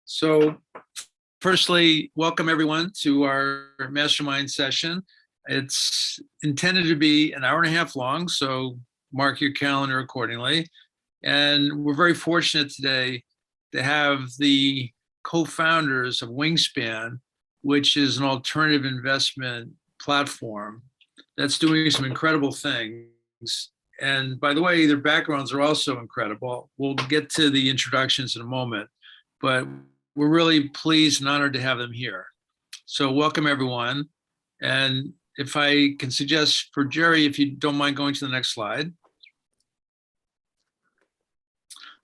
So firstly, welcome everyone to our Mastermind session. It's intended to be an hour and a half long, so mark your calendar accordingly. And we're very fortunate today to have the co-founders of Wingspan, which is an alternative investment platform that's doing some incredible things. And by the way, their backgrounds are also incredible. We'll get to the introductions in a moment, but we're really pleased and honored to have them here. So welcome everyone. And if I can suggest for Jerry, if you don't mind going to the next slide.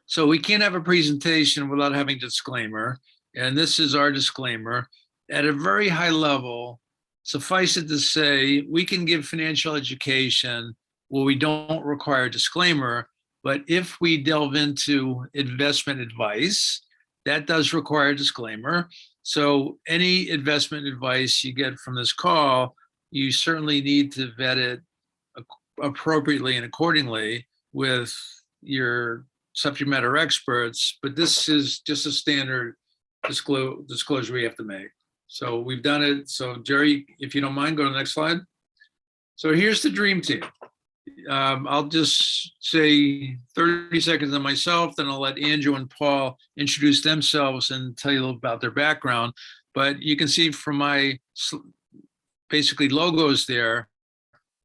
So we can't have a presentation without having a disclaimer. And this is our disclaimer. At a very high level, suffice it to say, we can give financial education where we don't require a disclaimer, but if we delve into investment advice, that does require a disclaimer. So any investment advice you get from this call, you certainly need to vet it appropriately and accordingly with your subject matter experts, but this is just a standard disclosure we have to make. So we've done it. So Jerry, if you don't mind, go to the next slide. So here's the dream team. I'll just say 30 seconds on myself, then I'll let Andrew and Paul introduce themselves and tell you a little about their background. But you can see from my basically logos there,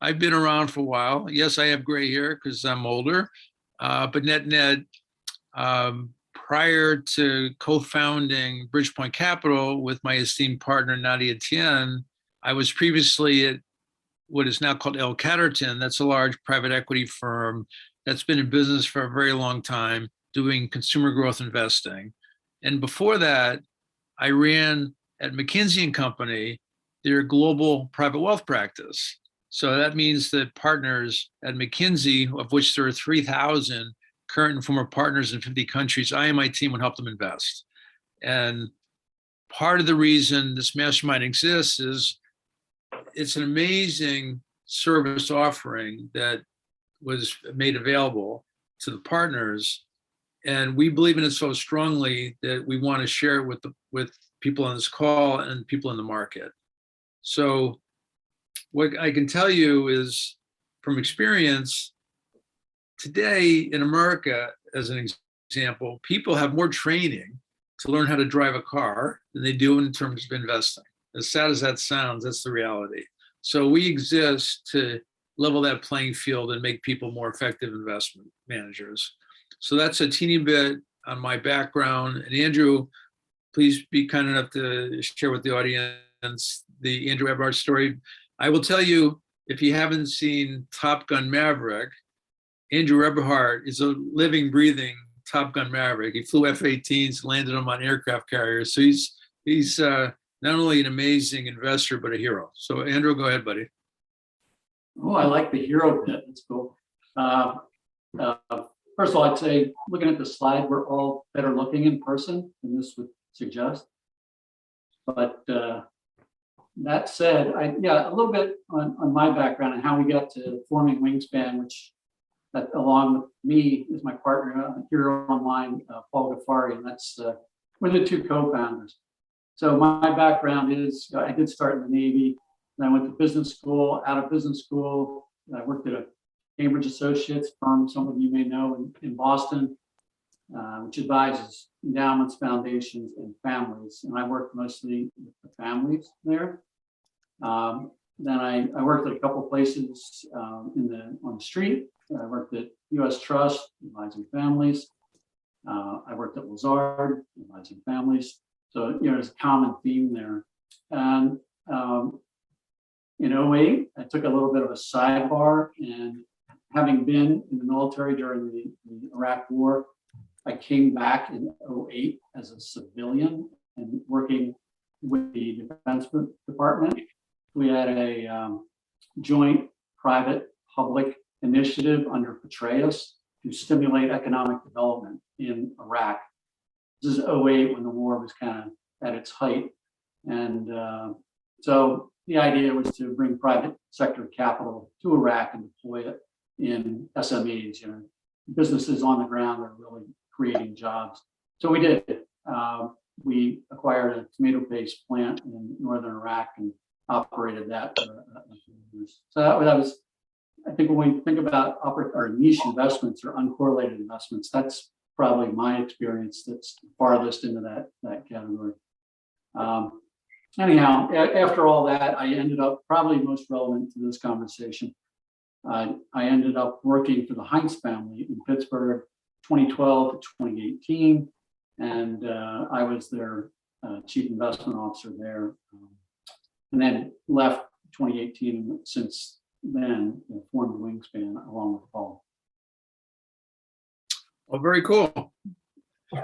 I've been around for a while. Yes, I have gray hair because I'm older, but net, prior to co-founding Bridgepoint Capital with my esteemed partner, Nadia Tien, I was previously at what is now called L. Catterton. That's a large private equity firm that's been in business for a very long time, doing consumer growth investing. And before that, I ran at McKinsey & Company, their global private wealth practice. So that means that partners at McKinsey, of which there are 3,000 current and former partners in 50 countries, I and my team would help them invest. And part of the reason this mastermind exists is it's an amazing service offering that was made available to the partners. And we believe in it so strongly that we want to share it with people on this call and people in the market. So what I can tell you is from experience, today in America, as an example, people have more training to learn how to drive a car than they do in terms of investing. As sad as that sounds, that's the reality. So we exist to level that playing field and make people more effective investment managers. So that's a teeny bit on my background. And Andrew, please be kind enough to share with the audience the Andrew Eberhard story. I will tell you, if you haven't seen Top Gun Maverick, Andrew Eberhard is a living, breathing Top Gun Maverick. He flew F-18s, landed them on aircraft carriers. So he's not only an amazing investor, but a hero. So Andrew, go ahead, buddy. Oh, I like the hero bit. That's cool. First of all, I'd say, looking at the slide, we're all better looking in person than this would suggest. But that said, a little bit on my background and how we got to forming Wingspan, which that along with me is my partner here online, Paul Ghaffari, and that's we're the two co-founders. So my background is I did start in the Navy, and I went to business school. Out of business school, I worked at a Cambridge Associates firm, some of you may know, in Boston, which advises endowments, foundations, and families. And I worked mostly with the families there. Then I worked at a couple of places on the street. I worked at U.S. Trust, advising families. I worked at Lazard, advising families. So, there's a common theme there. And in 2008, I took a little bit of a sidebar, and having been in the military during the Iraq War, I came back in 2008 as a civilian and working with the Defense Department. We had a joint private-public initiative under Petraeus to stimulate economic development in Iraq. This is 2008 when the war was kind of at its height. And so the idea was to bring private sector capital to Iraq and deploy it in SMEs, businesses on the ground that are really creating jobs. So we did. we acquired a tomato paste plant in northern Iraq and operated that for a few years. So that was, I think when we think about or niche investments or uncorrelated investments, that's probably my experience that's farthest into that category. Anyhow, after all that, I ended up probably most relevant to this conversation. I ended up working for the Heinz family in Pittsburgh, 2012 to 2018, and I was their chief investment officer there, and then left 2018. And since then, formed Wingspan along with Paul. Oh, very cool.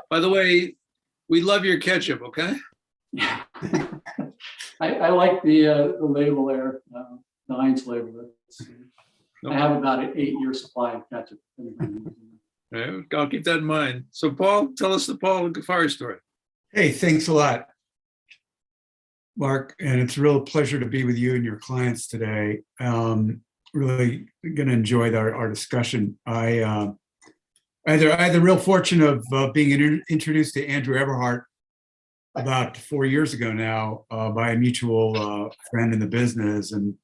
By the way, we love your ketchup, okay? Yeah. I like the label there, the Heinz label. I have about an 8-year supply of ketchup. Yeah, I'll keep that in mind. So, Paul, tell us the Paul Ghaffari story. Hey, thanks a lot, Mark. And it's a real pleasure to be with you and your clients today. Really going to enjoy our discussion. I had the real fortune of being introduced to Andrew Everhart about 4 years ago now by a mutual friend in the business. And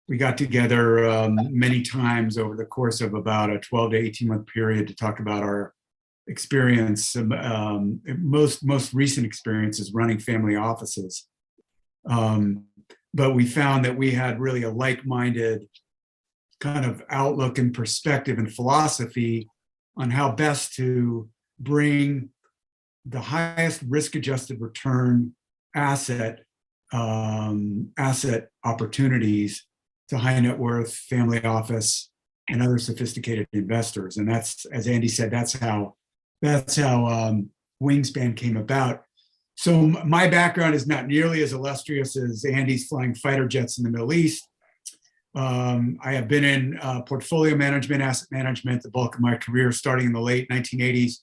we got together many times over the course of about a 12 to 18 month period to talk about our experience, most recent experiences running family offices. But we found that we had really a like-minded kind of outlook and perspective and philosophy on how best to bring the highest risk-adjusted return asset opportunities to high net worth, family office, and other sophisticated investors. And that's, as Andy said, that's how Wingspan came about. So my background is not nearly as illustrious as Andy's flying fighter jets in the Middle East. I have been in portfolio management, asset management, the bulk of my career, starting in the late 1980s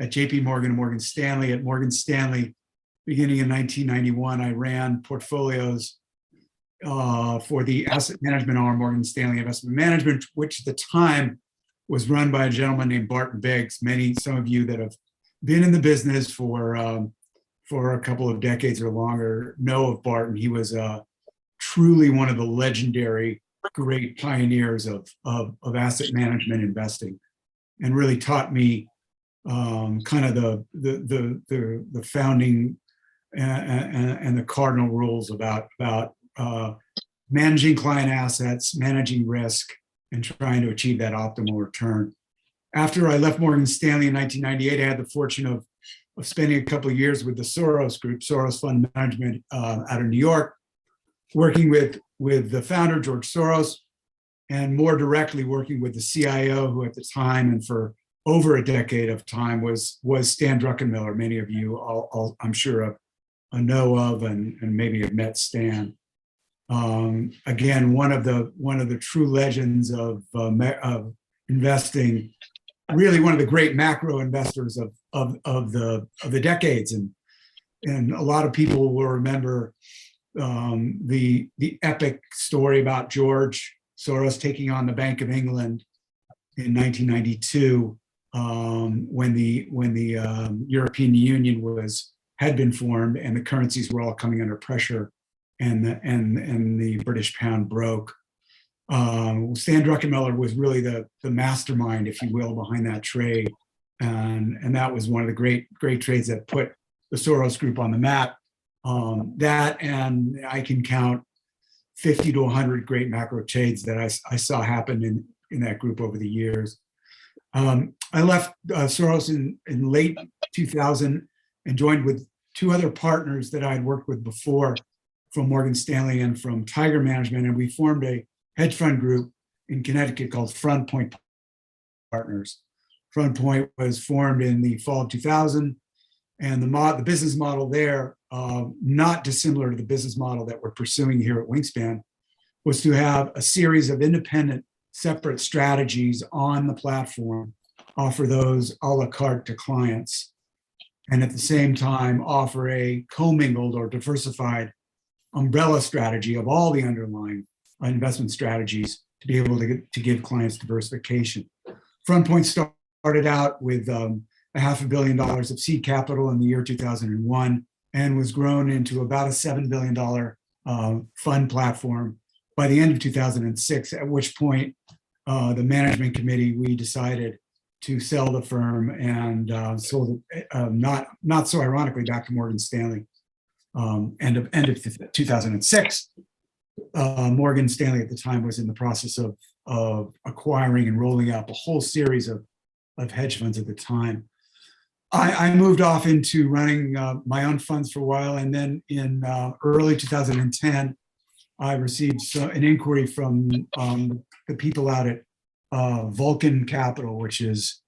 at JP Morgan and Morgan Stanley. At Morgan Stanley, beginning in 1991, I ran portfolios for the asset management arm, Morgan Stanley Investment Management, which at the time was run by a gentleman named Barton Biggs. Some of you that have been in the business for a couple of decades or longer know of Barton. He was truly one of the legendary great pioneers of asset management investing, and really taught me kind of the founding and the cardinal rules about managing client assets, managing risk, and trying to achieve that optimal return. After I left Morgan Stanley in 1998, I had the fortune of spending a couple of years with the Soros Group, Soros Fund Management out of New York, working with the founder, George Soros, and more directly working with the CIO, who at the time and for over a decade of time was Stan Druckenmiller. Many of you, I'm sure, know of and maybe have met Stan. Again, one of the true legends of investing, really one of the great macro investors of the decades, and a lot of people will remember the epic story about George Soros taking on the Bank of England in 1992 when the European Union had been formed and the currencies were all coming under pressure, and the British pound broke. Stan Druckenmiller was really the mastermind, if you will, behind that trade, and that was one of the great trades that put the Soros Group on the map. That, and I can count 50 to 100 great macro trades that I saw happen in that group over the years. I left Soros in late 2000 and joined with two other partners that I had worked with before from Morgan Stanley and from Tiger Management, and we formed a hedge fund group in Connecticut called Front Point Partners. Front Point was formed in the fall of 2000, and the business model there, not dissimilar to the business model that we're pursuing here at Wingspan, was to have a series of independent, separate strategies on the platform, offer those a la carte to clients, and at the same time offer a commingled or diversified umbrella strategy of all the underlying investment strategies to be able to give clients diversification. Front Point started out with $500 million of seed capital in the year 2001 and was grown into about a $7 billion fund platform by the end of 2006, at which point the management committee, we decided to sell the firm and sold it, not so ironically, back to Morgan Stanley. End of 2006. Morgan Stanley at the time was in the process of acquiring and rolling out a whole series of hedge funds at the time. I moved off into running my own funds for a while, and then in early 2010, I received an inquiry from the people out at Wingspan Capital, which was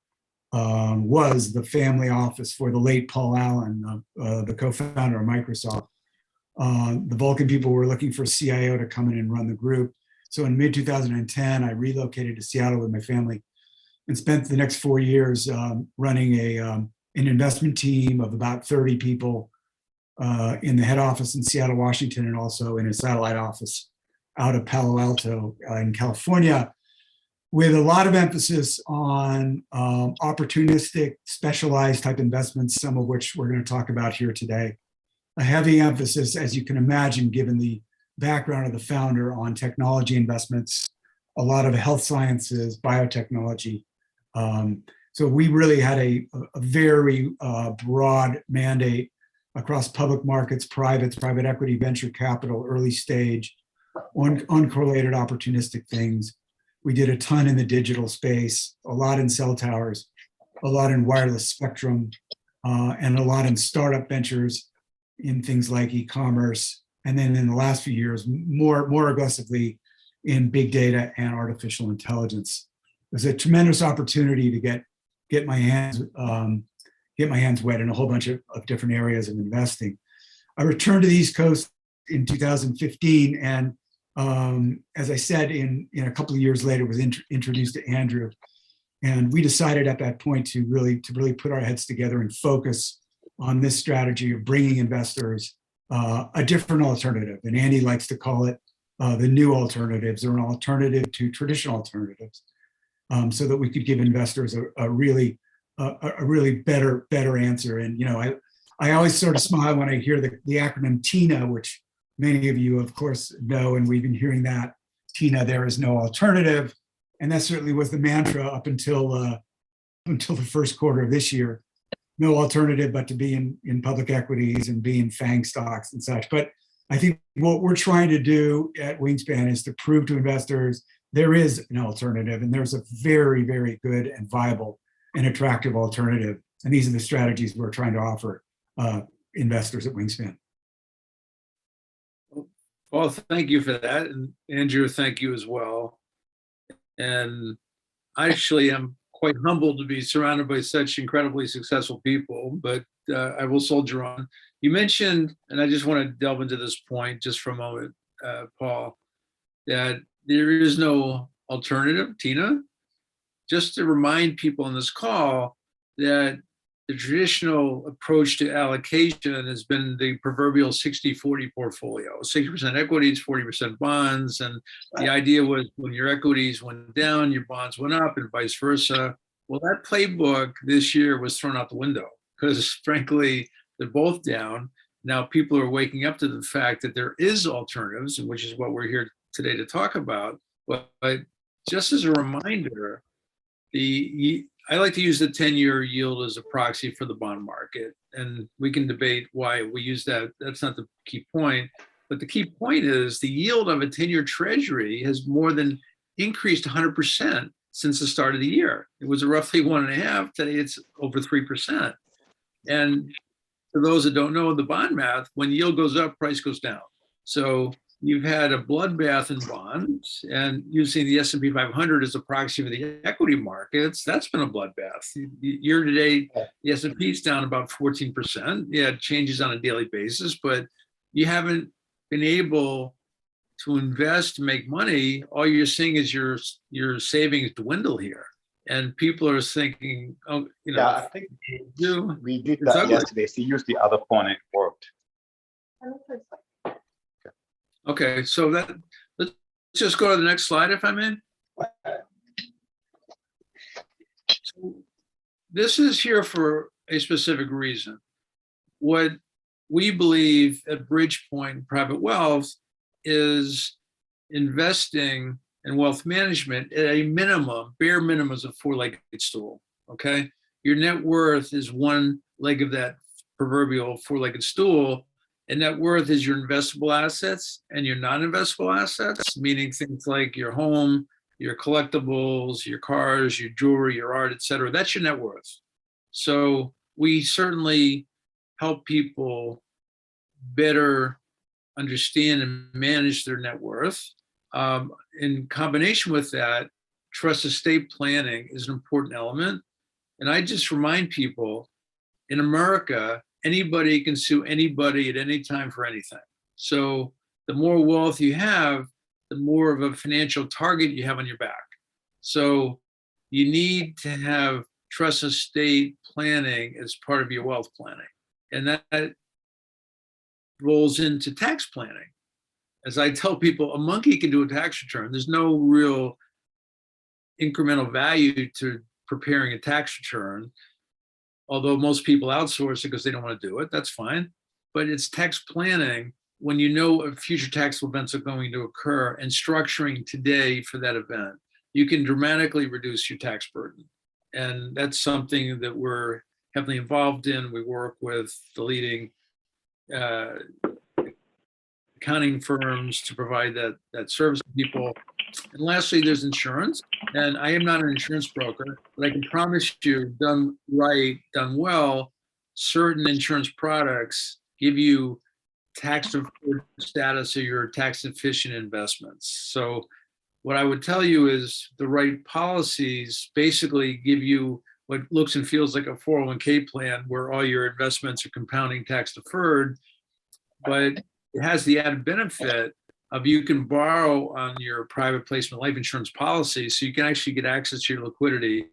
the family office for the late Paul Allen, the co-founder of Microsoft. The Vulcan people were looking for a CIO to come in and run the group. So in mid 2010, I relocated to Seattle with my family and spent the next 4 years running an investment team of about 30 people in the head office in Seattle, Washington, and also in a satellite office out of Palo Alto in California, with a lot of emphasis on opportunistic, specialized type investments, some of which we're going to talk about here today. A heavy emphasis, as you can imagine, given the background of the founder, on technology investments, a lot of health sciences, biotechnology. So we really had a very broad mandate across public markets, privates, private equity, venture capital, early stage, uncorrelated opportunistic things. We did a ton in the digital space, a lot in cell towers, a lot in wireless spectrum, and a lot in startup ventures in things like e-commerce. And then in the last few years, more aggressively in big data and artificial intelligence. There's a tremendous opportunity to get my hands wet in a whole bunch of different areas of investing. I returned to the East Coast in 2015, and as I said, in a couple of years later, was introduced to Andrew, and we decided at that point to really put our heads together and focus on this strategy of bringing investors a different alternative. And Andy likes to call it the new alternatives, or an alternative to traditional alternatives, so that we could give investors a really better answer. And I always sort of smile when I hear the acronym TINA, which many of you, of course, know, and we've been hearing that. TINA, there is no alternative. And that certainly was the mantra up until the first quarter of this year. No alternative but to be in public equities and be in FANG stocks and such. But I think what we're trying to do at Wingspan is to prove to investors there is an alternative, and there's a very, very good and viable and attractive alternative. And these are the strategies we're trying to offer investors at Wingspan. Well, thank you for that. And Andrew, thank you as well. And I actually am quite humbled to be surrounded by such incredibly successful people, but I will soldier on. You mentioned, and I just want to delve into this point just for a moment, Paul, that there is no alternative, Tina. Just to remind people on this call that the traditional approach to allocation has been the proverbial 60-40 portfolio, 60% equities, 40% bonds. And the idea was when your equities went down, your bonds went up, and vice versa. Well, that playbook this year was thrown out the window because, frankly, they're both down. Now people are waking up to the fact that there is alternatives, which is what we're here today to talk about. But just as a reminder, I like to use the 10-year yield as a proxy for the bond market, and we can debate why we use that. That's not the key point, but the key point is the yield of a 10-year treasury has more than increased 100% since the start of the year. It was roughly 1.5. Today it's over 3%. And for those that don't know the bond math, when yield goes up, price goes down. So you've had a bloodbath in bonds, and using the S&P 500 as a proxy for the equity markets, that's been a bloodbath. Year to date, the S&P is down about 14%. Yeah, it changes on a daily basis, but you haven't been able to invest, to make money. All you're seeing is your savings dwindle here. And people are thinking, oh, Yeah, I think we did that yesterday. So use the other phone, it worked. Okay, so let's just go to the next slide, if I may. So this is here for a specific reason. What we believe at Bridgepoint Private Wealth is investing in wealth management at a minimum, bare minimum is a four-legged stool, okay? Your net worth is one leg of that proverbial four-legged stool, and net worth is your investable assets and your non-investable assets, meaning things like your home, your collectibles, your cars, your jewelry, your art, et cetera. That's your net worth. So we certainly help people better understand and manage their net worth. In combination with that, trust estate planning is an important element. And I just remind people, in America, anybody can sue anybody at any time for anything. So the more wealth you have, the more of a financial target you have on your back. So you need to have trust estate planning as part of your wealth planning. And that rolls into tax planning. As I tell people, a monkey can do a tax return. There's no real incremental value to preparing a tax return, although most people outsource it because they don't want to do it. That's fine. But it's tax planning when you know future taxable events are going to occur and structuring today for that event. You can dramatically reduce your tax burden. And that's something that we're heavily involved in. We work with the leading accounting firms to provide that service to people. And lastly, there's insurance. And I am not an insurance broker, but I can promise you, done right, done well, certain insurance products give you tax deferred status of your tax efficient investments. So what I would tell you is the right policies basically give you what looks and feels like a 401k plan where all your investments are compounding tax deferred, but it has the added benefit of you can borrow on your private placement life insurance policy, so you can actually get access to your liquidity,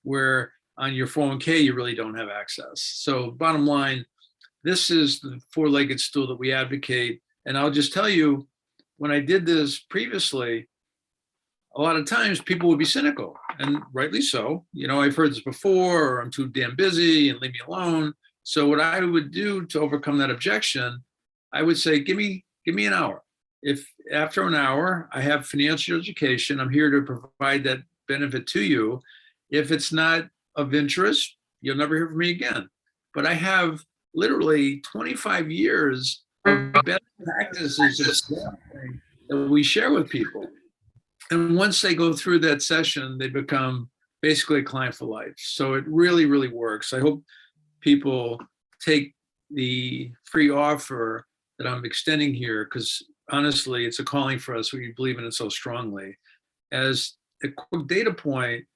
where on your 401k you really don't have access. So bottom line, this is the four-legged stool that we advocate. And I'll just tell you, when I did this previously, a lot of times people would be cynical, and rightly so. You know, I've heard this before, or I'm too damn busy and leave me alone. So what I would do to overcome that objection, I would say, give me an hour. If after an hour I have financial education, I'm here to provide that benefit to you. If it's not of interest, you'll never hear from me again. But I have literally 25 years of best practices that we share with people. And once they go through that session, they become basically a client for life. So it really, really works. I hope people take the free offer that I'm extending here, because honestly, it's a calling for us. We believe in it so strongly. As a quick data point,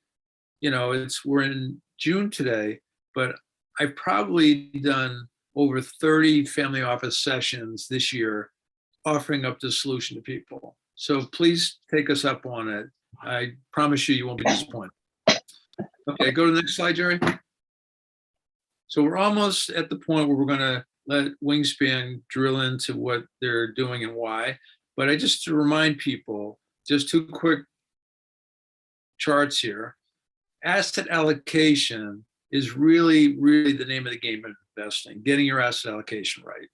you know, we're in June today, but I've probably done over 30 family office sessions this year, offering up the solution to people. So please take us up on it. I promise you won't be disappointed. Okay, go to the next slide, Jerry. So we're almost at the point where we're going to let Wingspan drill into what they're doing and why. But I just to remind people, just two quick charts here. Asset allocation is really, really the name of the game of investing, getting your asset allocation right.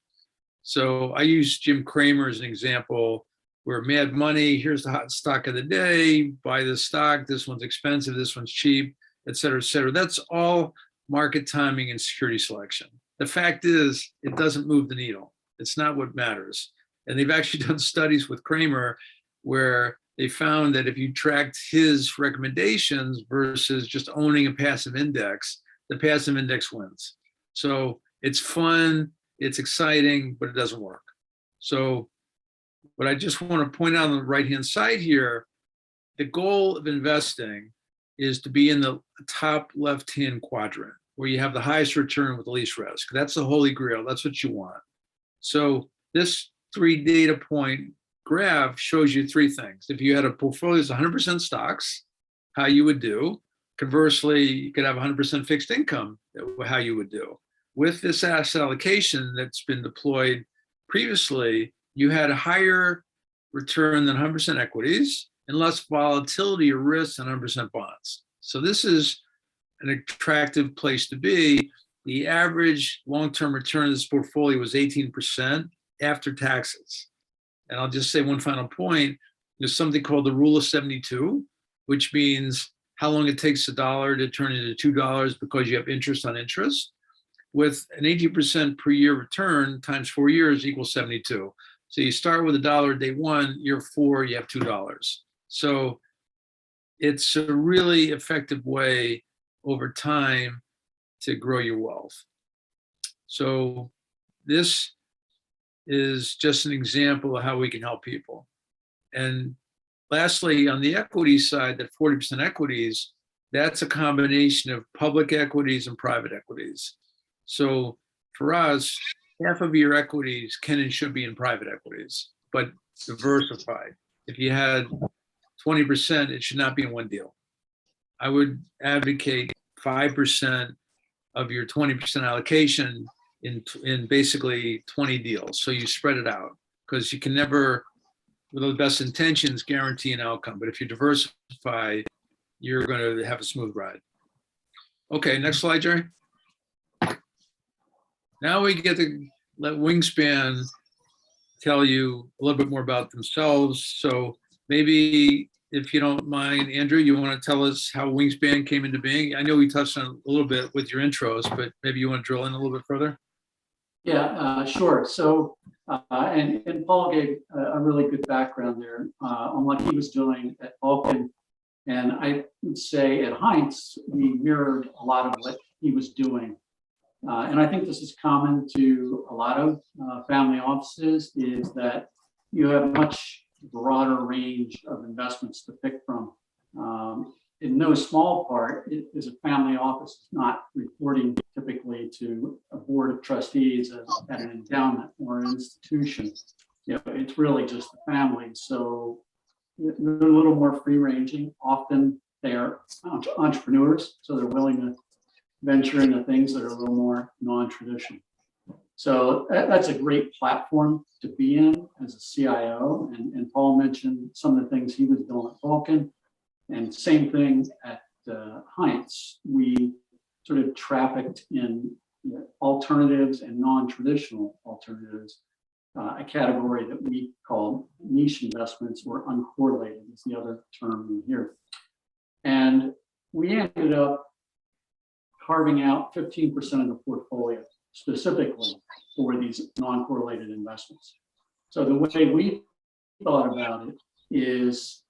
So I use Jim Cramer as an example. We're mad money. Here's the hot stock of the day. Buy this stock. This one's expensive. This one's cheap, et cetera, et cetera. That's all market timing and security selection. The fact is, it doesn't move the needle. It's not what matters. And they've actually done studies with Cramer where they found that if you tracked his recommendations versus just owning a passive index, the passive index wins. So it's fun, it's exciting, but it doesn't work. So what I just want to point out on the right-hand side here, the goal of investing is to be in the top left-hand quadrant where you have the highest return with the least risk. That's the holy grail. That's what you want. So this 3 data point graph shows you 3 things. If you had a portfolio that's 100% stocks, how you would do. Conversely, you could have 100% fixed income, how you would do. With this asset allocation that's been deployed previously, you had a higher return than 100% equities and less volatility or risk than 100% bonds. So this is an attractive place to be. The average long-term return of this portfolio was 18% after taxes. And I'll just say one final point. There's something called the rule of 72, which means how long it takes a dollar to turn into $2 because you have interest on interest. With an 18% per year return times 4 years equals 72. So you start with $1 day one, year 4, you have $2. So it's a really effective way over time to grow your wealth. So this is just an example of how we can help people. And lastly, on the equity side, that 40% equities, that's a combination of public equities and private equities. So for us, half of your equities can and should be in private equities, but diversified. If you had 20%, it should not be in one deal. I would advocate 5% of your 20% allocation in basically 20 deals. So you spread it out, because you can never, with the best intentions, guarantee an outcome. But if you diversify, you're going to have a smooth ride. Okay, next slide, Jerry. Now we get to let Wingspan tell you a little bit more about themselves. So maybe, if you don't mind, Andrew, you want to tell us how Wingspan came into being? I know we touched on it a little bit with your intros, but maybe you want to drill in a little bit further? Yeah, sure. So, and Paul gave a really good background there on what he was doing at Vulcan. And I would say at Heinz, we mirrored a lot of what he was doing. And I think this is common to a lot of family offices, is that you have much broader range of investments to pick from. In no small part, it is a family office not reporting typically to a board of trustees at an endowment or an institution. You know, it's really just the family. So they're a little more free-ranging. Often they are entrepreneurs, so they're willing to venture into things that are a little more non-traditional. So that's a great platform to be in as a CIO. And Paul mentioned some of the things he was doing at Vulcan. And same thing at Heinz. We sort of trafficked in alternatives and non-traditional alternatives, a category that we call niche investments, or uncorrelated is the other term here. And we ended up carving out 15% of the portfolio specifically for these non-correlated investments. So the way we thought about it is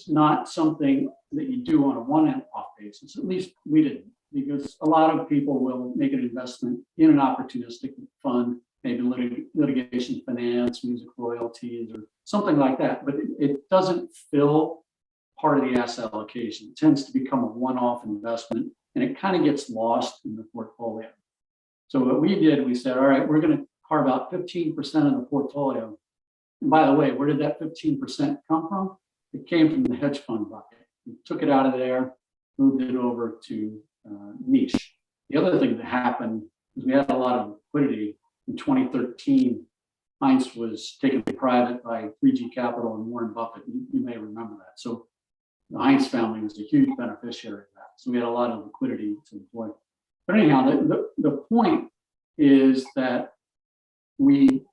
not something that you do on a one-off basis. At least we didn't, because a lot of people will make an investment in an opportunistic fund, maybe litigation finance, music royalties, or something like that. But it doesn't fill part of the asset allocation. It tends to become a one-off investment, and it kind of gets lost in the portfolio. So what we did, we said, all right, we're going to carve out 15% of the portfolio. And by the way, where did that 15% come from? It came from the hedge fund bucket. We took it out of there, moved it over to niche. The other thing that happened is we had a lot of liquidity. In 2013, Heinz was taken private by 3G Capital and Warren Buffett. You may remember that. So the Heinz family was a huge beneficiary of that. So we had a lot of liquidity to employ. But anyhow, the point is that we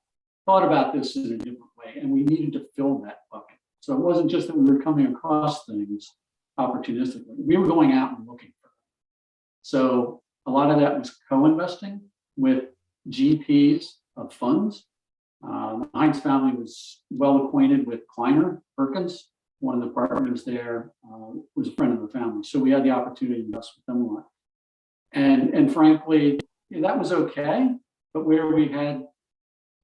thought about this in a different way, and we needed to fill that bucket. So it wasn't just that we were coming across things opportunistically. We were going out and looking for them. So a lot of that was co-investing with GPs of funds. The Heinz family was well acquainted with Kleiner Perkins. One of the partners there was a friend of the family. So we had the opportunity to invest with them a lot. And frankly, that was okay. But where we had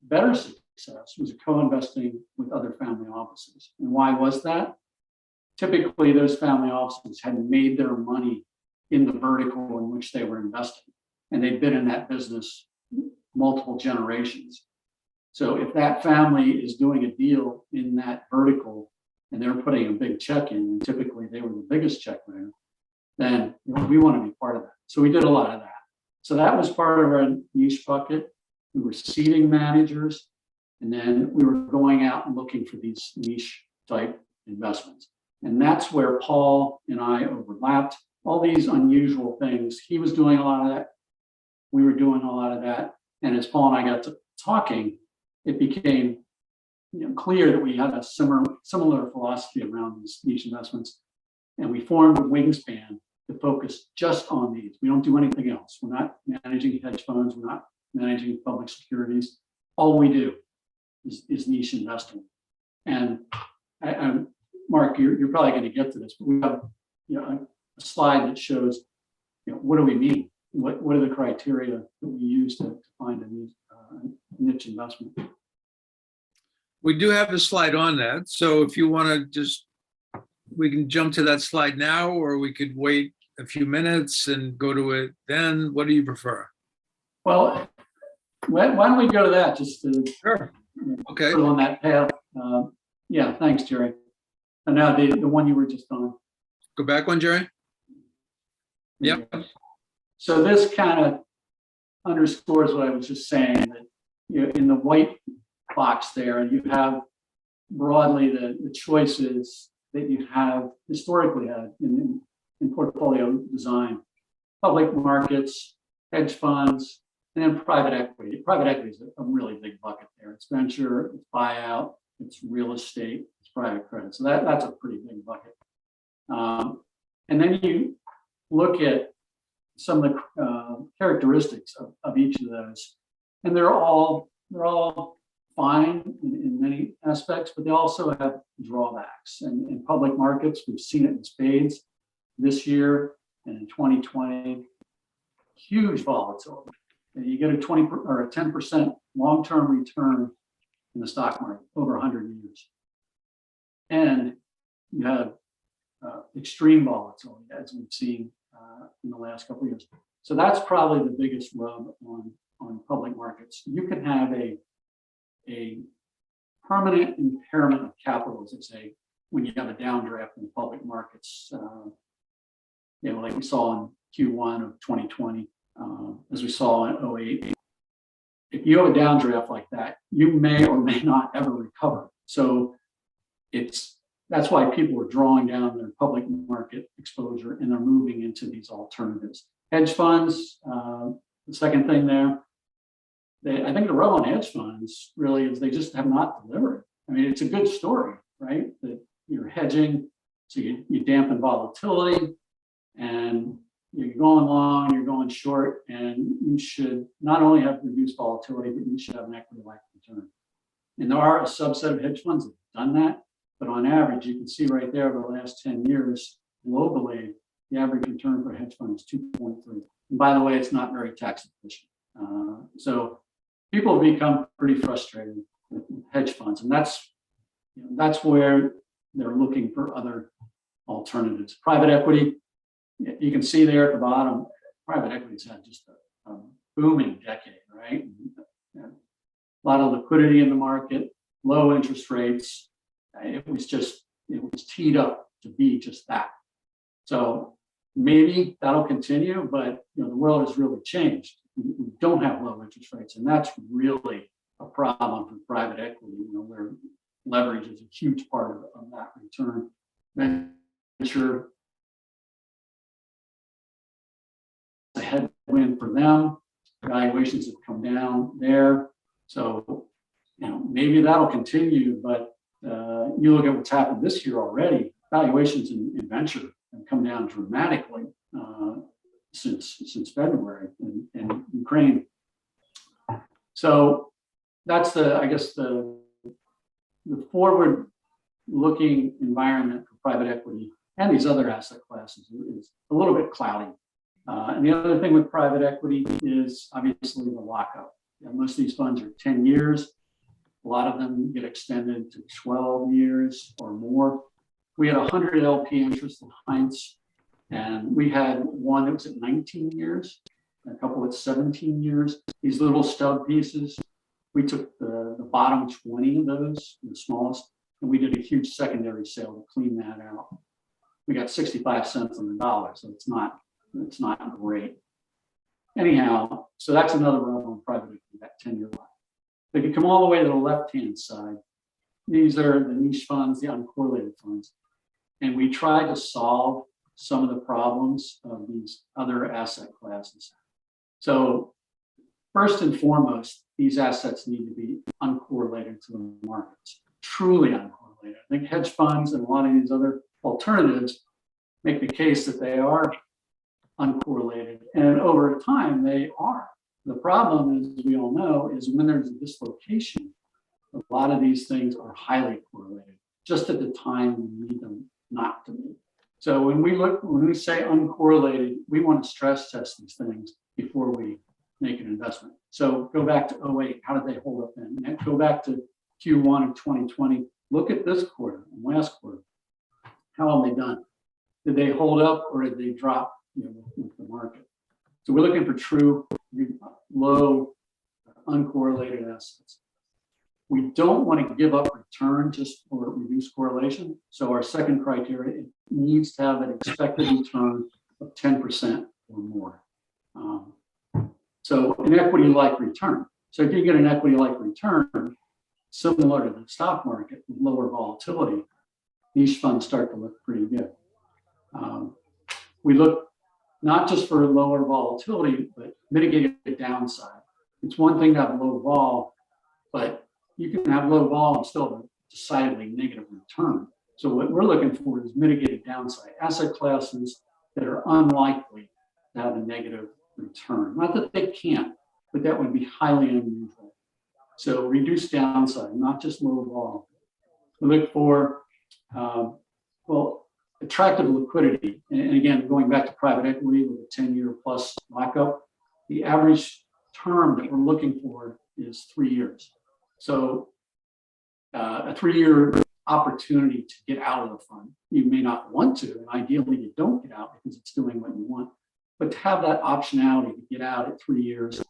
better success was co-investing with other family offices. And why was that? Typically, those family offices had made their money in the vertical in which they were investing. And they'd been in that business multiple generations. So if that family is doing a deal in that vertical and they're putting a big check in, and typically they were the biggest check there, then we want to be part of that. So we did a lot of that. So that was part of our niche bucket. We were seeding managers, and then we were going out and looking for these niche type investments. And that's where Paul and I overlapped. all these unusual things. He was doing a lot of that. We were doing a lot of that. And as Paul and I got to talking, it became clear that we had a similar philosophy around these niche investments. And we formed a Wingspan to focus just on these. We don't do anything else. We're not managing hedge funds. We're not managing public securities. All we do is niche investing. And Mark, you're probably going to get to this, but we have a slide that shows what do we mean? What are the criteria that we use to find a niche investment? We do have a slide on that. So if you want to we can jump to that slide now, or we could wait a few minutes and go to it then. What do you prefer? Well, why don't we go to that just to Sure. Okay. on that path? Yeah, thanks, Jerry. And now the one you were just on. Go back one, Jerry. Yep. So this kind of underscores what I was just saying, that in the white box there, you have broadly the choices that you have historically had in portfolio design: public markets, hedge funds, and then private equity. Private equity is a really big bucket there. It's venture, it's buyout, it's real estate, it's private credit. So that's a pretty big bucket. And then you look at some of the characteristics of each of those, and they're all fine in many aspects, but they also have drawbacks. And in public markets, we've seen it in spades this year and in 2020. Huge volatility. And you get a 20 or a 10% long-term return in the stock market over 100 years, and you have extreme volatility, as we've seen in the last couple of years. So that's probably the biggest rub on public markets. You can have a permanent impairment of capital, as they say, when you have a downdraft in public markets, like we saw in Q1 of 2020, as we saw in 2008. If you have a downdraft like that, you may or may not ever recover. So that's why people are drawing down their public market exposure and they're moving into these alternatives. Hedge funds, the second thing there, I think the rub on hedge funds really is they just have not delivered. I mean, it's a good story, right? That you're hedging, so you dampen volatility, and you're going long, you're going short, and you should not only have reduced volatility, but you should have an equity-like return. And there are a subset of hedge funds that have done that, but on average, you can see right there over the last 10 years, globally, the average return for a hedge fund is 2.3. And by the way, it's not very tax efficient. So people have become pretty frustrated with hedge funds, and that's where they're looking for other alternatives. Private equity, you can see there at the bottom, private equity's had just a booming decade, right? A lot of liquidity in the market, low interest rates. It was teed up to be just that. So maybe that'll continue, but the world has really changed. We don't have low interest rates, and that's really a problem for private equity, where leverage is a huge part of that return. Venture, a headwind for them. Valuations have come down there. So, maybe that'll continue, but you look at what's happened this year already, valuations in venture have come down dramatically since February in Ukraine. So that's the forward-looking environment for private equity and these other asset classes is a little bit cloudy. And the other thing with private equity is obviously the lockup. Most of these funds are 10 years. A lot of them get extended to 12 years or more. We had 100 LP interest in Heinz, and we had one that was at 19 years, a couple at 17 years. These little stub pieces, we took the bottom 20 of those, the smallest, and we did a huge secondary sale to clean that out. We got 65 cents on the dollar, so it's not great. Anyhow, so that's another rub on private equity, that 10-year line. If you come all the way to the left-hand side, these are the niche funds, the uncorrelated funds. And we tried to solve some of the problems of these other asset classes. So first and foremost, these assets need to be uncorrelated to the markets, truly uncorrelated. I think hedge funds and a lot of these other alternatives make the case that they are uncorrelated. And over time, they are. The problem, as we all know, is when there's a dislocation, a lot of these things are highly correlated, just at the time we need them not to be. So when we say uncorrelated, we want to stress test these things before we make an investment. So go back to 08, how did they hold up then? And go back to Q1 of 2020, look at this quarter and last quarter. How have they done? Did they hold up or did they drop, with the market? So we're looking for true low uncorrelated assets. We don't want to give up return just for reduced correlation. So our second criteria, it needs to have an expected return of 10% or more. So an equity-like return. So if you get an equity-like return, similar to the stock market with lower volatility, these funds start to look pretty good. We look not just for lower volatility, but mitigated downside. It's one thing to have low vol, but you can have low vol and still have a decidedly negative return. So what we're looking for is mitigated downside, asset classes that are unlikely to have a negative return. Not that they can't, but that would be highly unusual. So reduced downside, not just low vol. We look for, attractive liquidity. And again, going back to private equity with a 10-year plus lockup, the average term that we're looking for is 3 years. So a 3-year opportunity to get out of the fund. You may not want to, and ideally you don't get out because it's doing what you want, but to have that optionality to get out at 3 years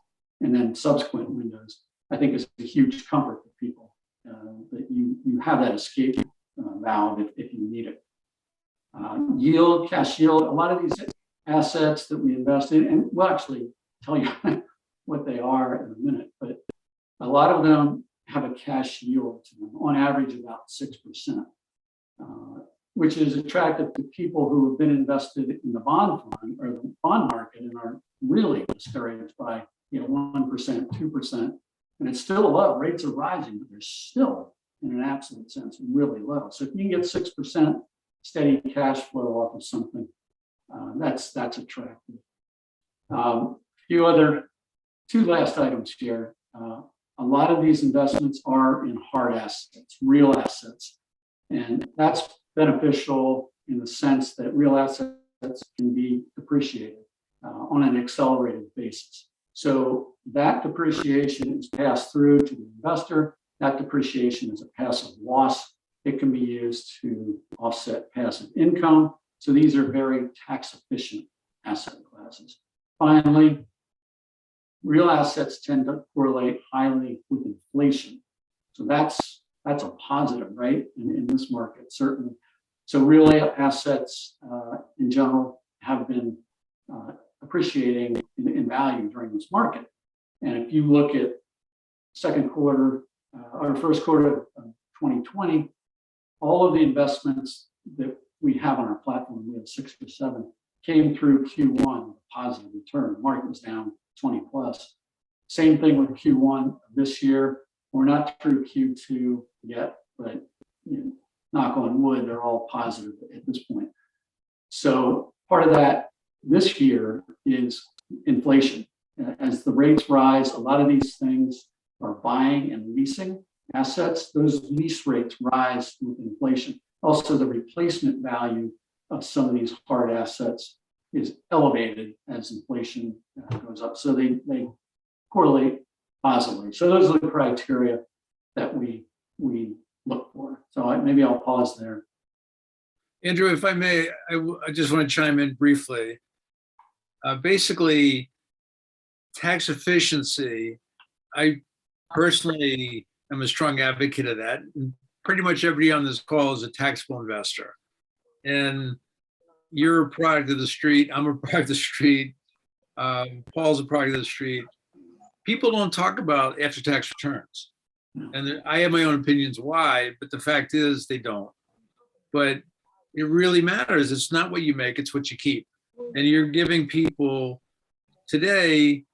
and then subsequent windows, I think is a huge comfort for people that you have that escape valve if you need it. Yield, cash yield, a lot of these assets that we invest in, and we'll actually tell you what they are in a minute, but a lot of them have a cash yield to them, on average about 6%, which is attractive to people who have been invested in the bond fund or the bond market and are really discouraged by 1%, 2%, and it's still low. Rates are rising, but they're still, in an absolute sense, really low. So if you can get 6% steady cash flow off of something, that's attractive. Two last items here. A lot of these investments are in hard assets, real assets, and that's beneficial in the sense that real assets can be depreciated on an accelerated basis. So that depreciation is passed through to the investor. That depreciation is a passive loss. It can be used to offset passive income. So these are very tax efficient asset classes. Finally, real assets tend to correlate highly with inflation. So that's a positive, right? In this market, certainly. So real assets in general have been appreciating in value during this market. And if you look at second quarter or first quarter of 2020, all of the investments that we have on our platform, we have 6 or 7, came through Q1 with a positive return. The market was down 20 plus. Same thing with Q1 of this year. We're not through Q2 yet, but knock on wood, they're all positive at this point. So part of that this year is inflation. As the rates rise, a lot of these things are buying and leasing assets. Those lease rates rise with inflation. Also, the replacement value of some of these hard assets is elevated as inflation goes up. So they correlate positively. So those are the criteria that we look for. So maybe I'll pause there. Andrew, if I may, I just want to chime in briefly. Basically, tax efficiency, I personally am a strong advocate of that. Pretty much everybody on this call is a taxable investor. And you're a product of the street. I'm a product of the street. Paul's a product of the street. People don't talk about after-tax returns. And I have my own opinions why, but the fact is they don't. But it really matters. It's not what you make, it's what you keep. And you're giving people today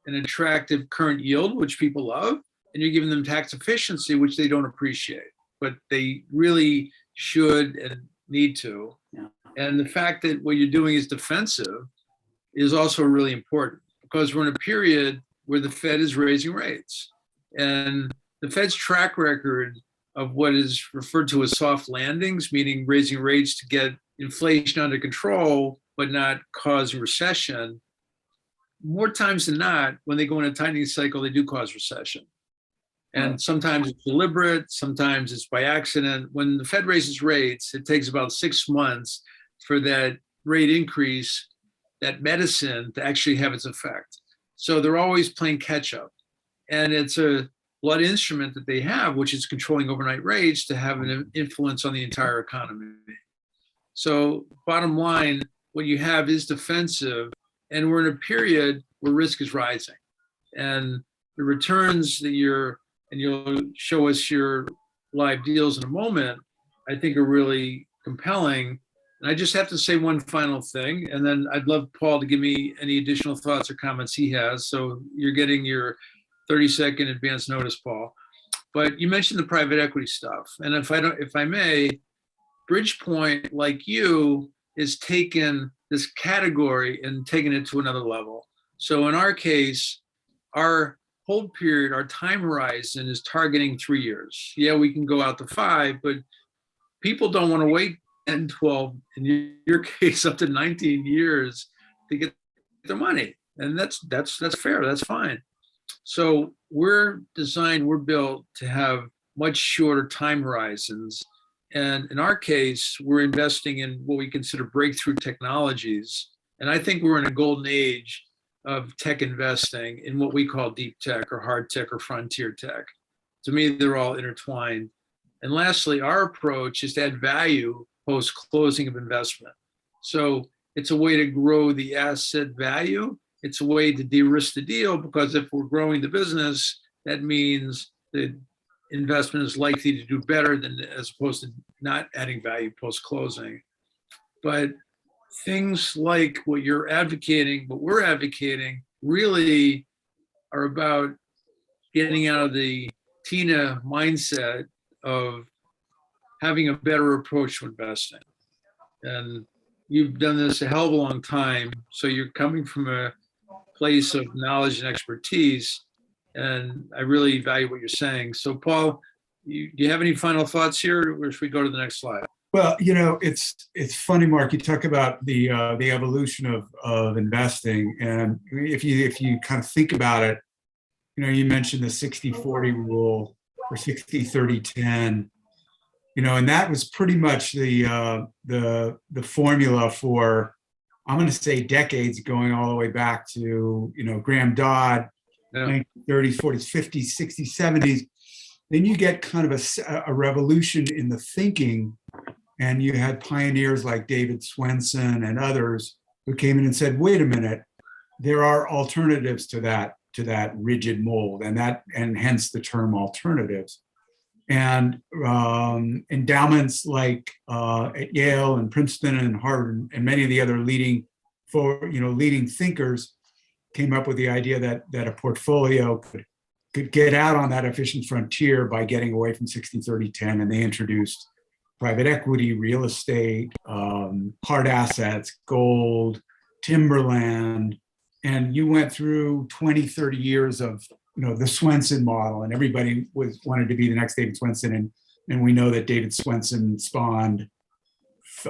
an attractive current yield, which people love, and you're giving them tax efficiency, which they don't appreciate, but they really should and need to. Yeah. And the fact that what you're doing is defensive is also really important, because we're in a period where the Fed is raising rates. And the Fed's track record of what is referred to as soft landings, meaning raising rates to get inflation under control, but not cause recession, more times than not, when they go in a tightening cycle, they do cause recession. And sometimes it's deliberate, sometimes it's by accident. When the Fed raises rates, it takes about 6 months for that rate increase, that medicine, to actually have its effect. So they're always playing catch up. And it's a blood instrument that they have, which is controlling overnight rates to have an influence on the entire economy. So bottom line, what you have is defensive, and we're in a period where risk is rising. And the returns that and you'll show us your live deals in a moment, I think are really compelling. And I just have to say one final thing, and then I'd love Paul to give me any additional thoughts or comments he has. So you're getting your 30-second advance notice, Paul. But you mentioned the private equity stuff. And if I may, Bridgepoint, like you, is taken this category and taken it to another level. So in our case, our hold period, our time horizon is targeting 3 years. Yeah, we can go out to 5, but people don't want to wait 10, 12, in your case, up to 19 years to get their money. And that's fair, that's fine. So we're built to have much shorter time horizons. And in our case, we're investing in what we consider breakthrough technologies. And I think we're in a golden age of tech investing in what we call deep tech or hard tech or frontier tech. To me, they're all intertwined. And lastly, our approach is to add value post-closing of investment. So it's a way to grow the asset value. It's a way to de-risk the deal, because if we're growing the business, that means the investment is likely to do better than as opposed to not adding value post-closing. But things like what you're advocating, what we're advocating, really are about getting out of the Tina mindset of having a better approach to investing. And you've done this a hell of a long time, so you're coming from a place of knowledge and expertise, and I really value what you're saying. So Paul, do you have any final thoughts here, or should we go to the next slide? Well, it's funny, Mark. You talk about the evolution of investing, and if you kind of think about it, you mentioned the 60-40 rule or 60-30-10, and that was pretty much the formula for, I'm going to say, decades, going all the way back to Graham Dodd, 1930s, 40s, 50s, 60s, 70s. Then you get kind of a revolution in the thinking, and you had pioneers like David Swensen and others who came in and said, wait a minute, there are alternatives to that rigid mold, and hence the term alternatives. And endowments like at Yale and Princeton and Harvard and many of the other leading thinkers came up with the idea that a portfolio could get out on that efficient frontier by getting away from 60-30-10, and they introduced private equity, real estate, hard assets, gold, timberland, and you went through 20, 30 years of the Swensen model, and everybody wanted to be the next David Swensen, and we know that David Swensen spawned,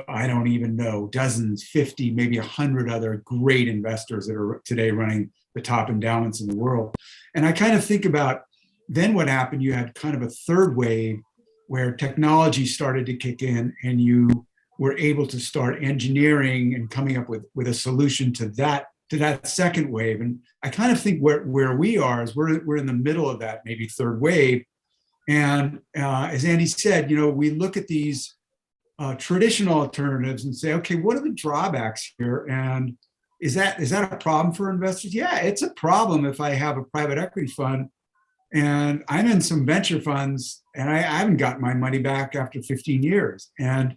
I don't even know, dozens, 50, maybe 100 other great investors that are today running the top endowments in the world. And I kind of think about then what happened. You had kind of a third wave where technology started to kick in, and you were able to start engineering and coming up with a solution to that second wave. And I kind of think where we are is we're in the middle of that maybe third wave. And as Andy said, we look at these traditional alternatives and say, okay, what are the drawbacks here? And is that a problem for investors? Yeah, it's a problem if I have a private equity fund and I'm in some venture funds and I haven't gotten my money back after 15 years. And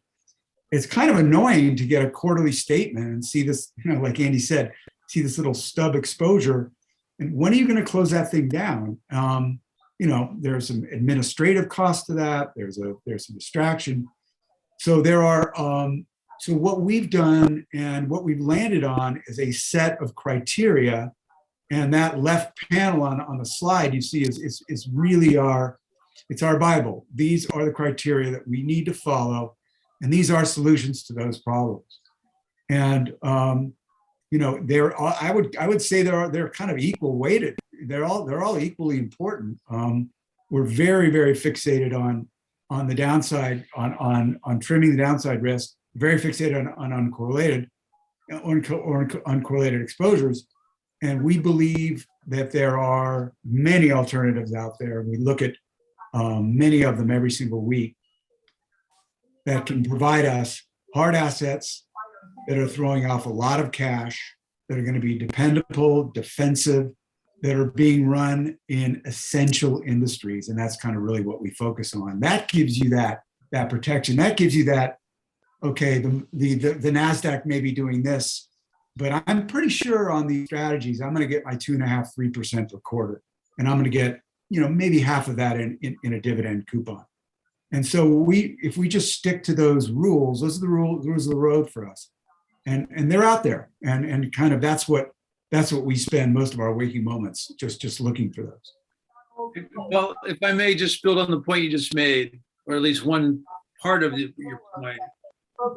it's kind of annoying to get a quarterly statement and see this, like Andy said, see this little stub exposure. And when are you going to close that thing down? There's some administrative cost to that. There's some distraction. So so what we've done and what we've landed on is a set of criteria. And that left panel on the slide you see is really our Bible. These are the criteria that we need to follow, and these are solutions to those problems. And I would say they're kind of equal weighted. They're all equally important. We're very, very fixated on the downside, on trimming the downside risk. Very fixated on uncorrelated exposures. And we believe that there are many alternatives out there. We look at many of them every single week that can provide us hard assets that are throwing off a lot of cash, that are going to be dependable, defensive, that are being run in essential industries. And that's kind of really what we focus on. That gives you that protection. That gives you that, okay, the NASDAQ may be doing this, but I'm pretty sure on these strategies, I'm going to get my 2.5%, 3% per quarter. And I'm going to get, maybe half of that in a dividend coupon. And so if we just stick to those rules, those are the rules of the road for us. And they're out there. And kind of that's what we spend most of our waking moments, just looking for those. Well, if I may just build on the point you just made, or at least one part of your point,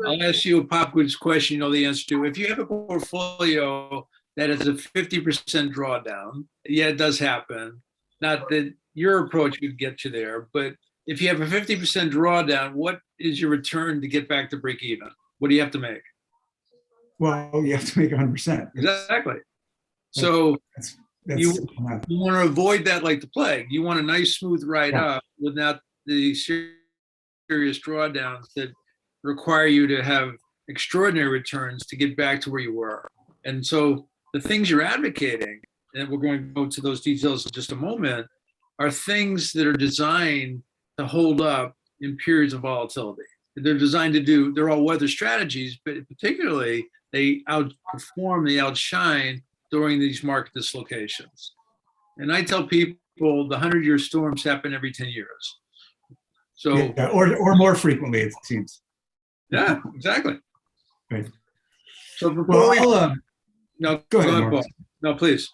I'll ask you a pop quiz question you know the answer to. If you have a portfolio that has a 50% drawdown, yeah, it does happen. Not that your approach would get you there, but if you have a 50% drawdown, what is your return to get back to break even? What do you have to make? Well, you have to make 100%. Exactly. So you want to avoid that like the plague. You want a nice smooth ride up without the serious drawdowns that require you to have extraordinary returns to get back to where you were. And so the things you're advocating, and we're going to go to those details in just a moment, are things that are designed to hold up in periods of volatility. They're designed to they're all weather strategies, but particularly they outperform, they outshine during these market dislocations. And I tell people the 100-year storms happen every 10 years. So, yeah, or more frequently, it seems. Yeah, exactly. Right. So before no, go ahead, Paul. No, please.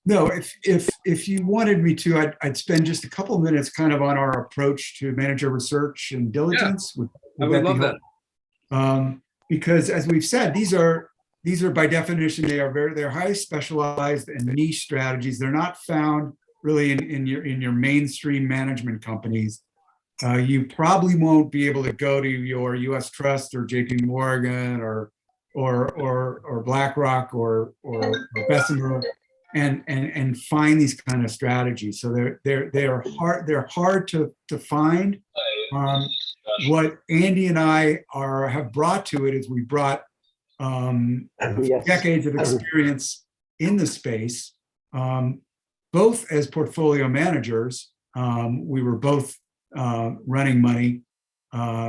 No, if you wanted me to, I'd spend just a couple of minutes kind of on our approach to manager research and diligence. Yeah, I would love that. Because as we've said, these are by definition, they're highly specialized and niche strategies. They're not found really in your mainstream management companies. You probably won't be able to go to your U.S. Trust or J.P. Morgan or BlackRock or Bessemer and find these kind of strategies. So they're hard to find. What Andy and I have brought to it is we brought decades of experience in the space, both as portfolio managers. We were both running money,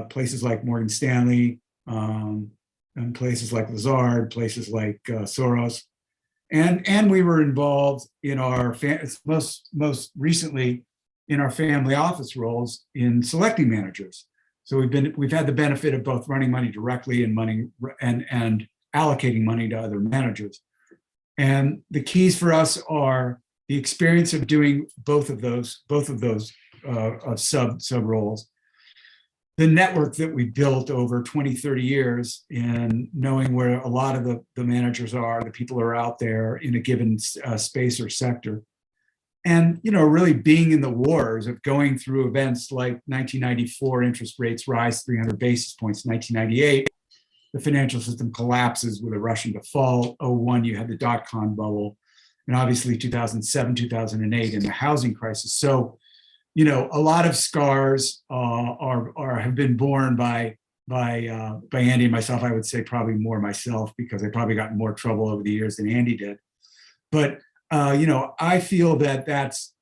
places like Morgan Stanley, and places like Lazard, places like Soros, and we were involved in our most recently in our family office roles in selecting managers. So we've had the benefit of both running money directly and allocating money to other managers. And the keys for us are the experience of doing both of those sub roles, the network that we built over 20, 30 years in knowing where a lot of the managers are, the people are out there in a given space or sector. And, really being in the wars of going through events like 1994, interest rates rise 300 basis points, 1998, the financial system collapses with a Russian default, 2001, you had the dot-com bubble, and obviously 2007, 2008, and the housing crisis. So, a lot of scars have been borne by Andy and myself. I would say probably more myself because I probably got in more trouble over the years than Andy did. But I feel that that's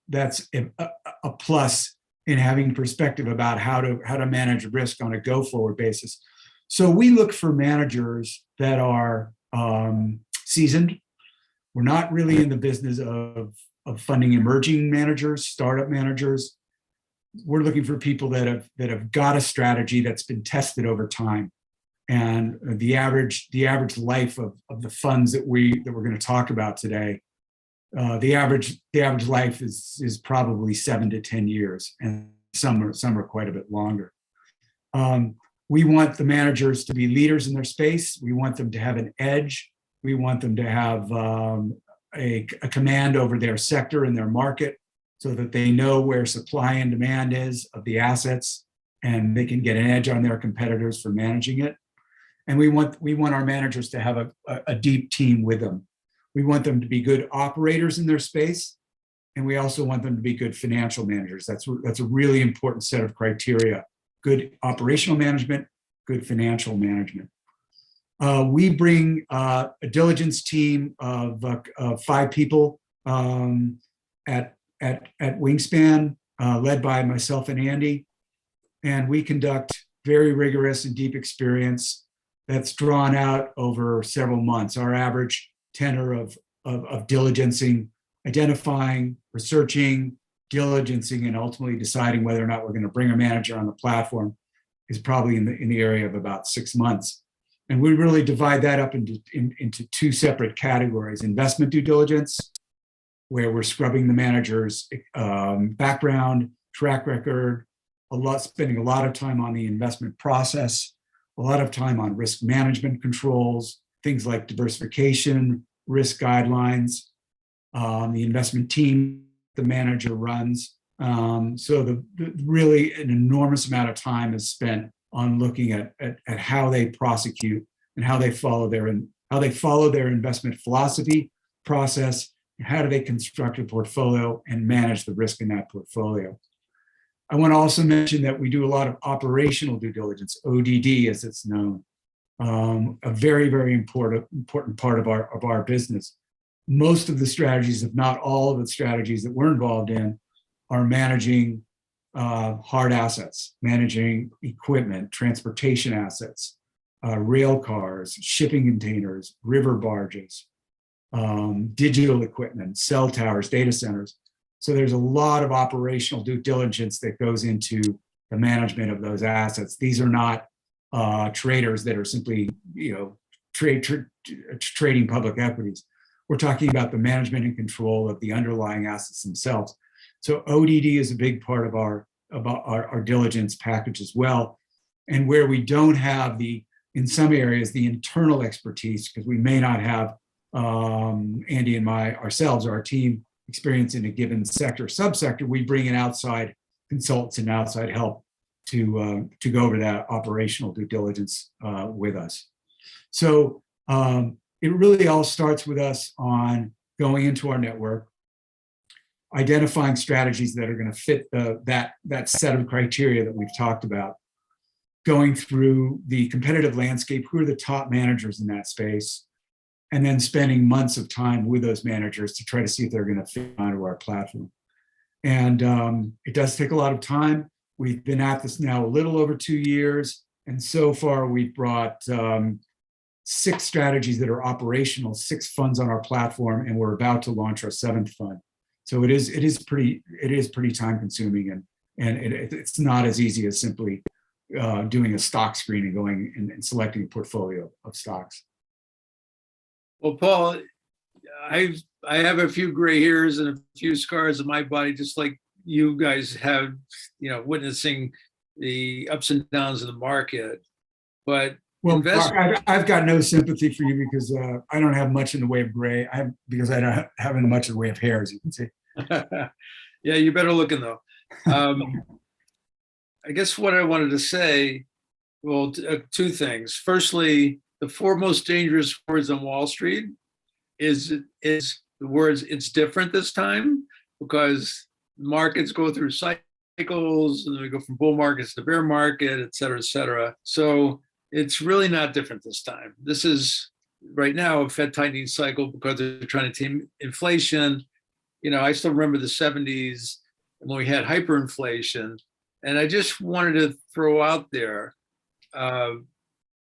a plus in having perspective about how to manage risk on a go-forward basis. So we look for managers that are seasoned. We're not really in the business of funding emerging managers, startup managers. We're looking for people that have got a strategy that's been tested over time. And the average life of the funds that we're going to talk about today, the average life is probably 7 to 10 years, and some are quite a bit longer. We want the managers to be leaders in their space. We want them to have an edge. We want them to have a command over their sector and their market, so that they know where supply and demand is of the assets, and they can get an edge on their competitors for managing it. And we want our managers to have a deep team with them. We want them to be good operators in their space, and we also want them to be good financial managers. That's a really important set of criteria: good operational management, good financial management. We bring a diligence team of 5 people at Wingspan, led by myself and Andy, and we conduct very rigorous and deep experience that's drawn out over several months. Our average tenor of diligencing, identifying, researching, diligencing, and ultimately deciding whether or not we're going to bring a manager on the platform is probably in the area of about 6 months. And we really divide that up into 2 separate categories: investment due diligence, where we're scrubbing the manager's background, track record, spending a lot of time on the investment process, a lot of time on risk management controls, things like diversification, risk guidelines, the investment team the manager runs. So really an enormous amount of time is spent on looking at how they prosecute and how they follow their investment philosophy, process, and how do they construct a portfolio and manage the risk in that portfolio. I want to also mention that we do a lot of operational due diligence, ODD as it's known, a very, very important part of our business. Most of the strategies, if not all of the strategies that we're involved in, are managing hard assets, managing equipment, transportation assets, rail cars, shipping containers, river barges, digital equipment, cell towers, data centers. So there's a lot of operational due diligence that goes into the management of those assets. These are not traders that are simply, trading public equities. We're talking about the management and control of the underlying assets themselves. So ODD is a big part of our diligence package as well. And where we don't have in some areas, the internal expertise, because we may not have Andy and ourselves or our team experience in a given sector, subsector, we bring in outside consultants and outside help to go over that operational due diligence with us. So it really all starts with us on going into our network, identifying strategies that are going to fit that set of criteria that we've talked about, going through the competitive landscape, who are the top managers in that space, and then spending months of time with those managers to try to see if they're going to fit onto our platform. And it does take a lot of time. We've been at this now a little over 2 years, and so far we've brought 6 strategies that are operational, 6 funds on our platform, and we're about to launch our 7th fund. So it is pretty time consuming, and it's not as easy as simply doing a stock screen and going and selecting a portfolio of stocks. Well, Paul, I have a few gray hairs and a few scars on my body, just like you guys have, witnessing the ups and downs of the market. But well, I've got no sympathy for you because I don't have much in the way of gray. Because I don't have much in the way of hair, as you can see. Yeah, you better looking though. I guess what I wanted to say, well, 2 things. Firstly, the 4 most dangerous words on Wall Street is the words "it's different this time," because markets go through cycles, and we go from bull markets to bear market, et cetera, et cetera. So it's really not different this time. This is right now a Fed tightening cycle because they're trying to tame inflation. I still remember the 70s when we had hyperinflation. And I just wanted to throw out there,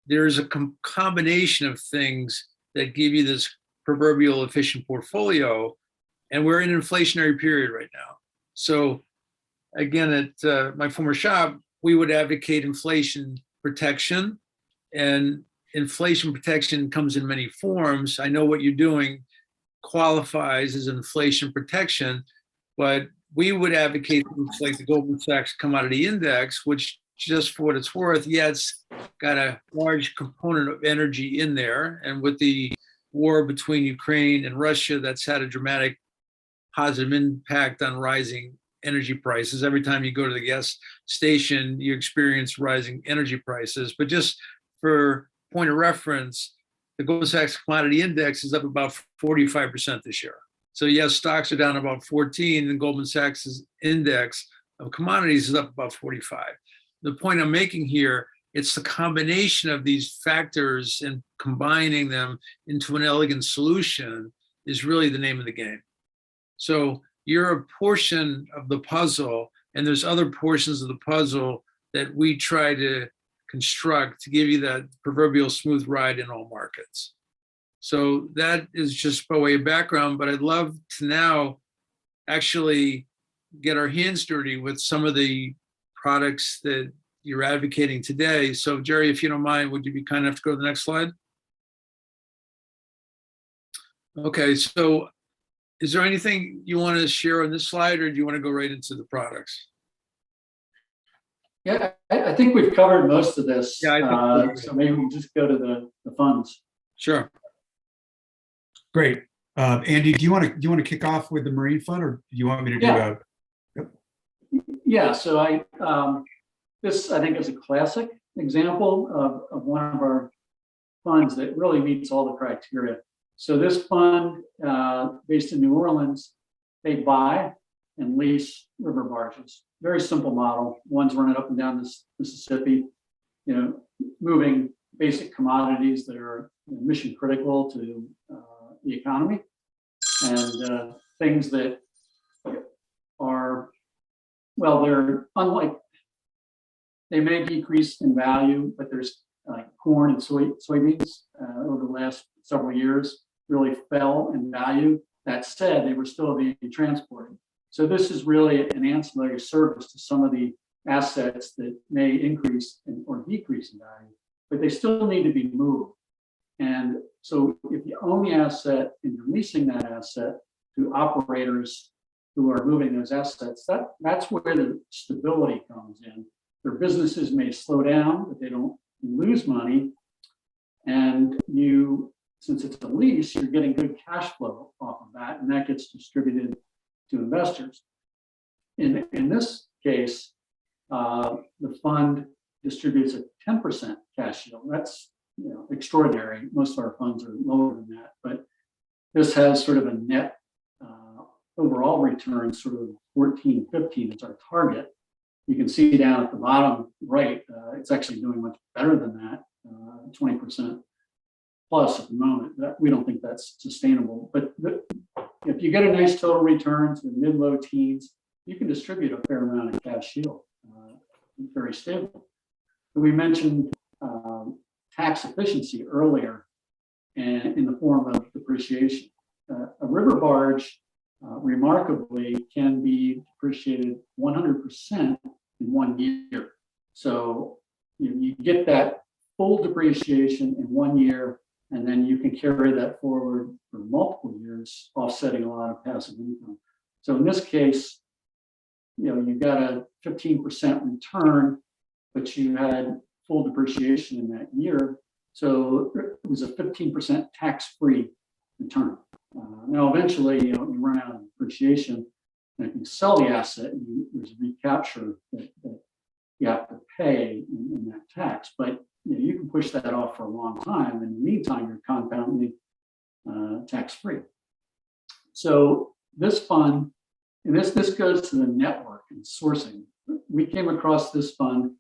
there's a combination of things that give you this proverbial efficient portfolio. And we're in an inflationary period right now. So again, at my former shop, we would advocate inflation protection, and inflation protection comes in many forms. I know what you're doing qualifies as inflation protection, but we would advocate things like the Goldman Sachs Commodity Index, which, just for what it's worth, yeah, it's got a large component of energy in there. And with the war between Ukraine and Russia, that's had a dramatic positive impact on rising energy prices. Every time you go to the gas station, you experience rising energy prices. But just for point of reference, the Goldman Sachs Commodity Index is up about 45% this year. So yes, stocks are down about 14, and Goldman Sachs' index of commodities is up about 45. The point I'm making here, it's the combination of these factors and combining them into an elegant solution is really the name of the game. So you're a portion of the puzzle, and there's other portions of the puzzle that we try to construct to give you that proverbial smooth ride in all markets. So that is just by way of background, but I'd love to now actually get our hands dirty with some of the products that you're advocating today. So Jerry, if you don't mind, would you be kind enough to go to the next slide? Okay, so is there anything you want to share on this slide, or do you want to go right into the products? Yeah, I think we've covered most of this. Yeah, I think so maybe we just go to the funds. Sure. Great. Andy, do you want to kick off with the Marine Fund, or do you want me to do Yeah. Yep. Yeah, so this I think is a classic example of one of our funds that really meets all the criteria. So this fund, based in New Orleans, they buy and lease river barges. Very simple model. One's running up and down this Mississippi, moving basic commodities that are mission critical to the economy, and things that are, well, they're unlike, they may decrease in value, but there's corn and soybeans over the last several years really fell in value. That said, they were still being transported. So this is really an ancillary service to some of the assets that may increase or decrease in value, but they still need to be moved. And so if you own the asset and you're leasing that asset to operators who are moving those assets, that's where the stability comes in. Their businesses may slow down, but they don't lose money. And since it's a lease, you're getting good cash flow off of that, and that gets distributed to investors. In this case, the fund distributes a 10% cash yield. That's extraordinary. Most of our funds are lower than that, but this has sort of a net overall return, sort of 14, 15 is our target. You can see down at the bottom right, it's actually doing much better than that, 20% plus at the moment. We don't think that's sustainable, but if you get a nice total return to the mid-low teens, you can distribute a fair amount of cash yield. Very stable. We mentioned tax efficiency earlier, and in the form of depreciation. A river barge, remarkably, can be depreciated 100% in 1 year. So you get that full depreciation in 1 year, and then you can carry that forward for multiple years, offsetting a lot of passive income. So in this case, you got a 15% return, but you had full depreciation in that year. So it was a 15% tax-free return. Now, eventually, you run out of depreciation, and if you sell the asset, there's a recapture that you have to pay in that tax. But you can push that off for a long time. In the meantime, you're compounding tax-free. So this fund, and this goes to the network and sourcing. We came across this fund.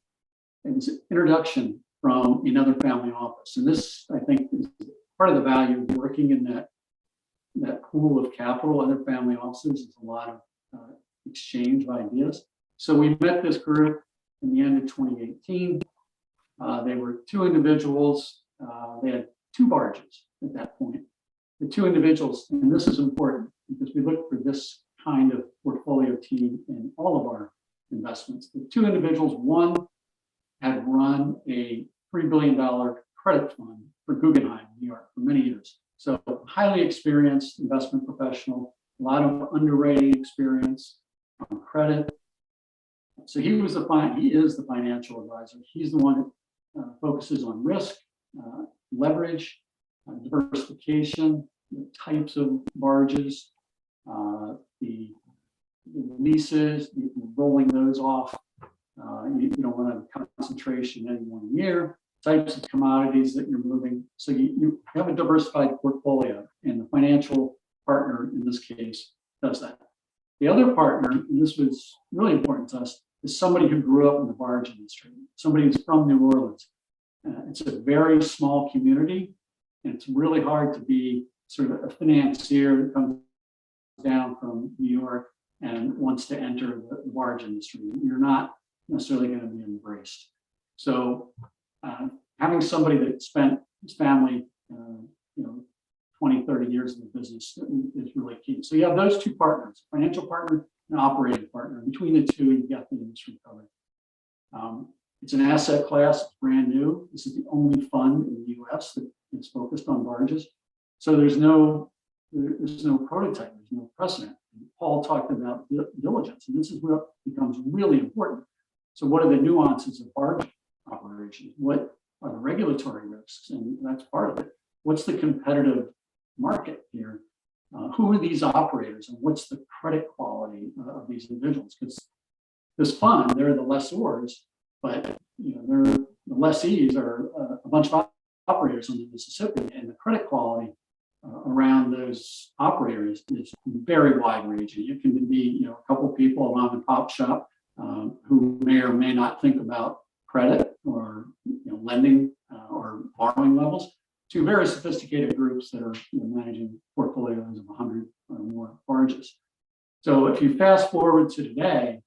It was an introduction from another family office. And this, I think, is part of the value of working in that pool of capital. Other family offices, there's a lot of exchange of ideas. So we met this group in the end of 2018. They were two individuals. They had two barges at that point. The two individuals, and this is important because we look for this kind of portfolio team in all of our investments. The two individuals, one had run a $3 billion credit fund for Guggenheim, New York, for many years. So highly experienced investment professional, a lot of underwriting experience on credit. So he is the financial advisor. He's the one that focuses on risk, leverage, diversification, the types of barges, the leases, rolling those off. You don't want to have concentration in any one year, types of commodities that you're moving. So you have a diversified portfolio, and the financial partner in this case does that. The other partner, and this was really important to us, is somebody who grew up in the barge industry, somebody who's from New Orleans. It's a very small community, and it's really hard to be sort of a financier that comes down from New York and wants to enter the barge industry. You're not necessarily going to be embraced. So having somebody that spent his family, 20, 30 years in the business is really key. So you have those two partners, financial partner and operating partner. Between the two, you've got the industry covered. It's an asset class, it's brand new. This is the only fund in the US that is focused on barges. So there's no prototype, there's no precedent. Paul talked about diligence, and this is what becomes really important. So what are the nuances of barge operations? What are the regulatory risks? And that's part of it. What's the competitive market here? Who are these operators, and what's the credit quality of these individuals? Because this fund, they're the lessors, but they're the lessees are a bunch of operators on the Mississippi, and the credit quality around those operators is very wide ranging. It can be a couple of people, a mom and pop shop, who may or may not think about credit or lending or borrowing levels, to very sophisticated groups that are managing portfolios of 100 or more barges. So if you fast forward to today,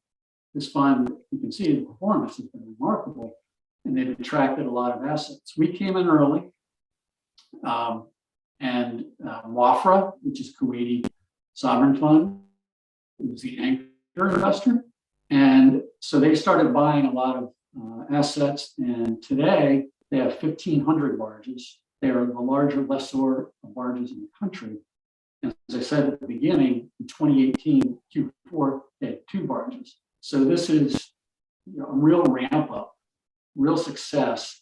this fund, you can see the performance has been remarkable, and they've attracted a lot of assets. We came in early, and Wafra, which is Kuwaiti sovereign fund, was the anchor investor. And so they started buying a lot of assets, and today they have 1,500 barges. They are the larger lessor of barges in the country. And as I said at the beginning, in 2018, Q4, they had 2 barges. So this is a real ramp up, real success.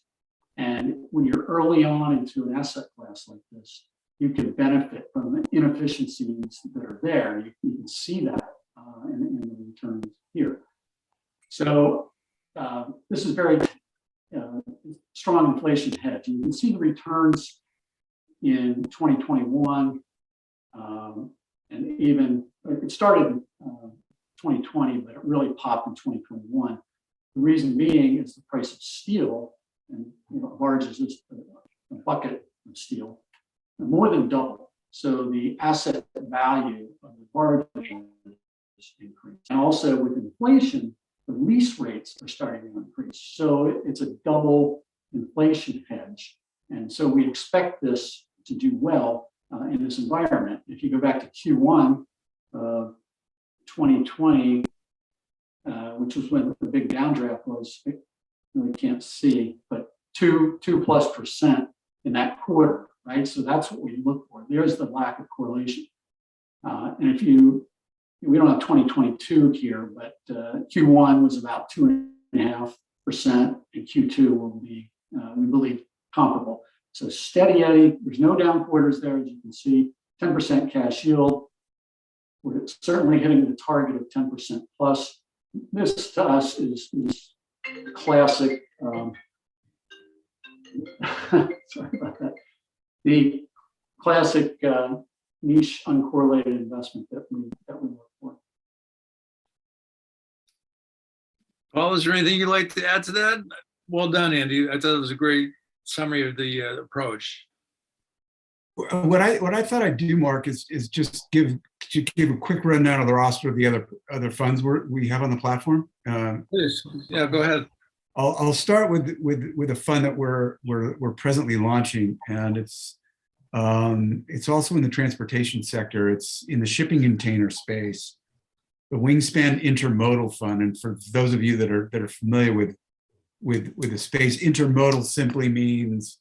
And when you're early on into an asset class like this, you can benefit from the inefficiencies that are there. You can see that in the returns here. So this is very strong inflation hedge. And you can see the returns in 2021, and even it started in 2020, but it really popped in 2021. The reason being is the price of steel, and barges is a bucket of steel, more than double. So the asset value of the barge is increased. And also with inflation, the lease rates are starting to increase. So it's a double inflation hedge. And so we expect this to do well in this environment. If you go back to Q1 of 2020, which was when the big downdraft was, I really can't see, but 2+% in that quarter, right? So that's what we look for. There's the lack of correlation. And we don't have 2022 here, but Q1 was about 2.5%, and Q2 will be, we believe, comparable. So steady Eddie, there's no down quarters there, as you can see, 10% cash yield. We're certainly hitting the target of 10% plus. This to us is classic. Sorry about that. The classic niche uncorrelated investment that we look for. Paul, is there anything you'd like to add to that? Well done, Andy. I thought it was a great summary of the approach. What I thought I'd do, Mark, is just give a quick rundown of the roster of the other funds we have on the platform. Please, yeah, go ahead. I'll start with a fund that we're presently launching, and it's also in the transportation sector. It's in the shipping container space, the Wingspan Intermodal Fund. And for those of you that are familiar with the space, intermodal simply means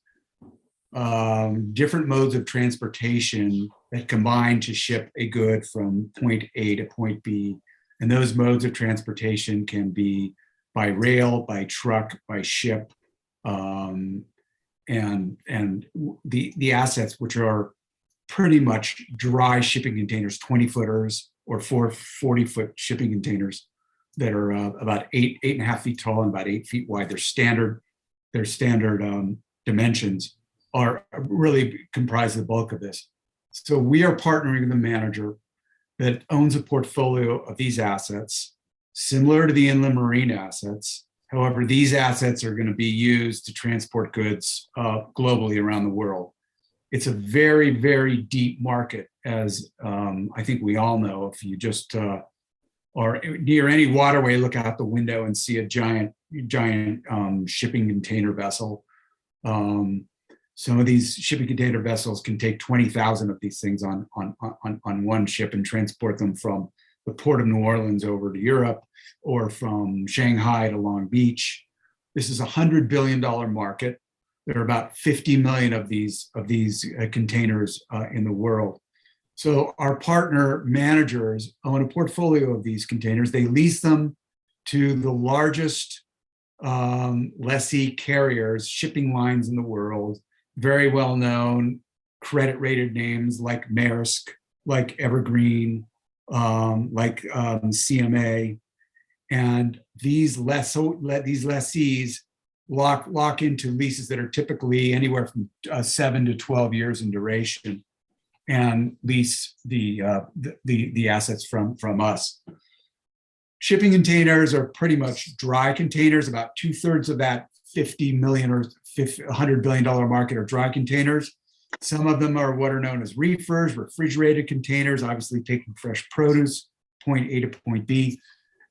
different modes of transportation that combine to ship a good from point A to point B. And those modes of transportation can be by rail, by truck, by ship, and the assets, which are pretty much dry shipping containers, 20-footers or 40-foot shipping containers that are about 8.5 feet tall and about 8 feet wide. Their standard dimensions are really comprise the bulk of this. So we are partnering with a manager that owns a portfolio of these assets, similar to the inland marine assets. However, these assets are going to be used to transport goods globally around the world. It's a very, very deep market, as I think we all know. If you just are near any waterway, look out the window and see a giant shipping container vessel. Some of these shipping container vessels can take 20,000 of these things on one ship and transport them from the port of New Orleans over to Europe, or from Shanghai to Long Beach. This is a $100 billion market. There are about 50 million of these containers in the world. So our partner managers own a portfolio of these containers. They lease them to the largest lessee carriers, shipping lines in the world, very well-known credit-rated names like Maersk, like Evergreen, like CMA. And these lessees lock into leases that are typically anywhere from 7 to 12 years in duration, and lease the assets from us. Shipping containers are pretty much dry containers. About 2/3 of that 50 million or $100 billion market are dry containers. Some of them are what are known as reefers, refrigerated containers, obviously taking fresh produce, point A to point B.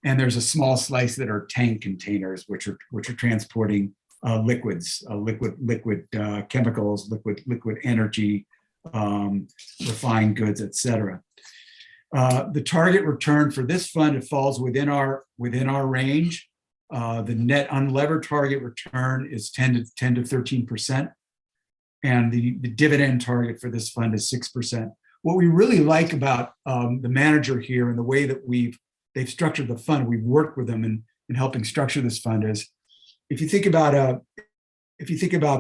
And there's a small slice that are tank containers, which are transporting liquids, liquid chemicals, liquid energy, refined goods, et cetera. The target return for this fund, it falls within our range. The net unlevered target return is 10 to 13%. And the dividend target for this fund is 6%. What we really like about the manager here and the way that they've structured the fund, we've worked with them in helping structure this fund, is if you think about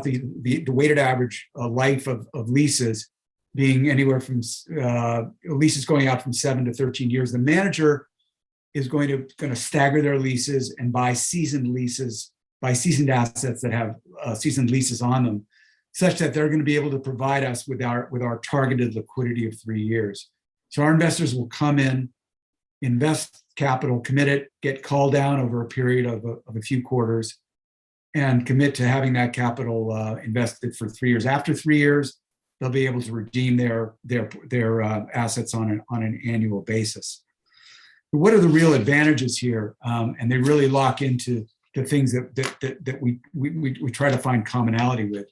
the weighted average life of leases being anywhere from leases going out from 7 to 13 years, the manager is going to stagger their leases and buy seasoned assets that have seasoned leases on them, such that they're going to be able to provide us with our targeted liquidity of 3 years. So our investors will come in, invest capital, commit it, get called down over a period of a few quarters, and commit to having that capital invested for 3 years. After 3 years, they'll be able to redeem their assets on an annual basis. But what are the real advantages here? And they really lock into the things that we try to find commonality with.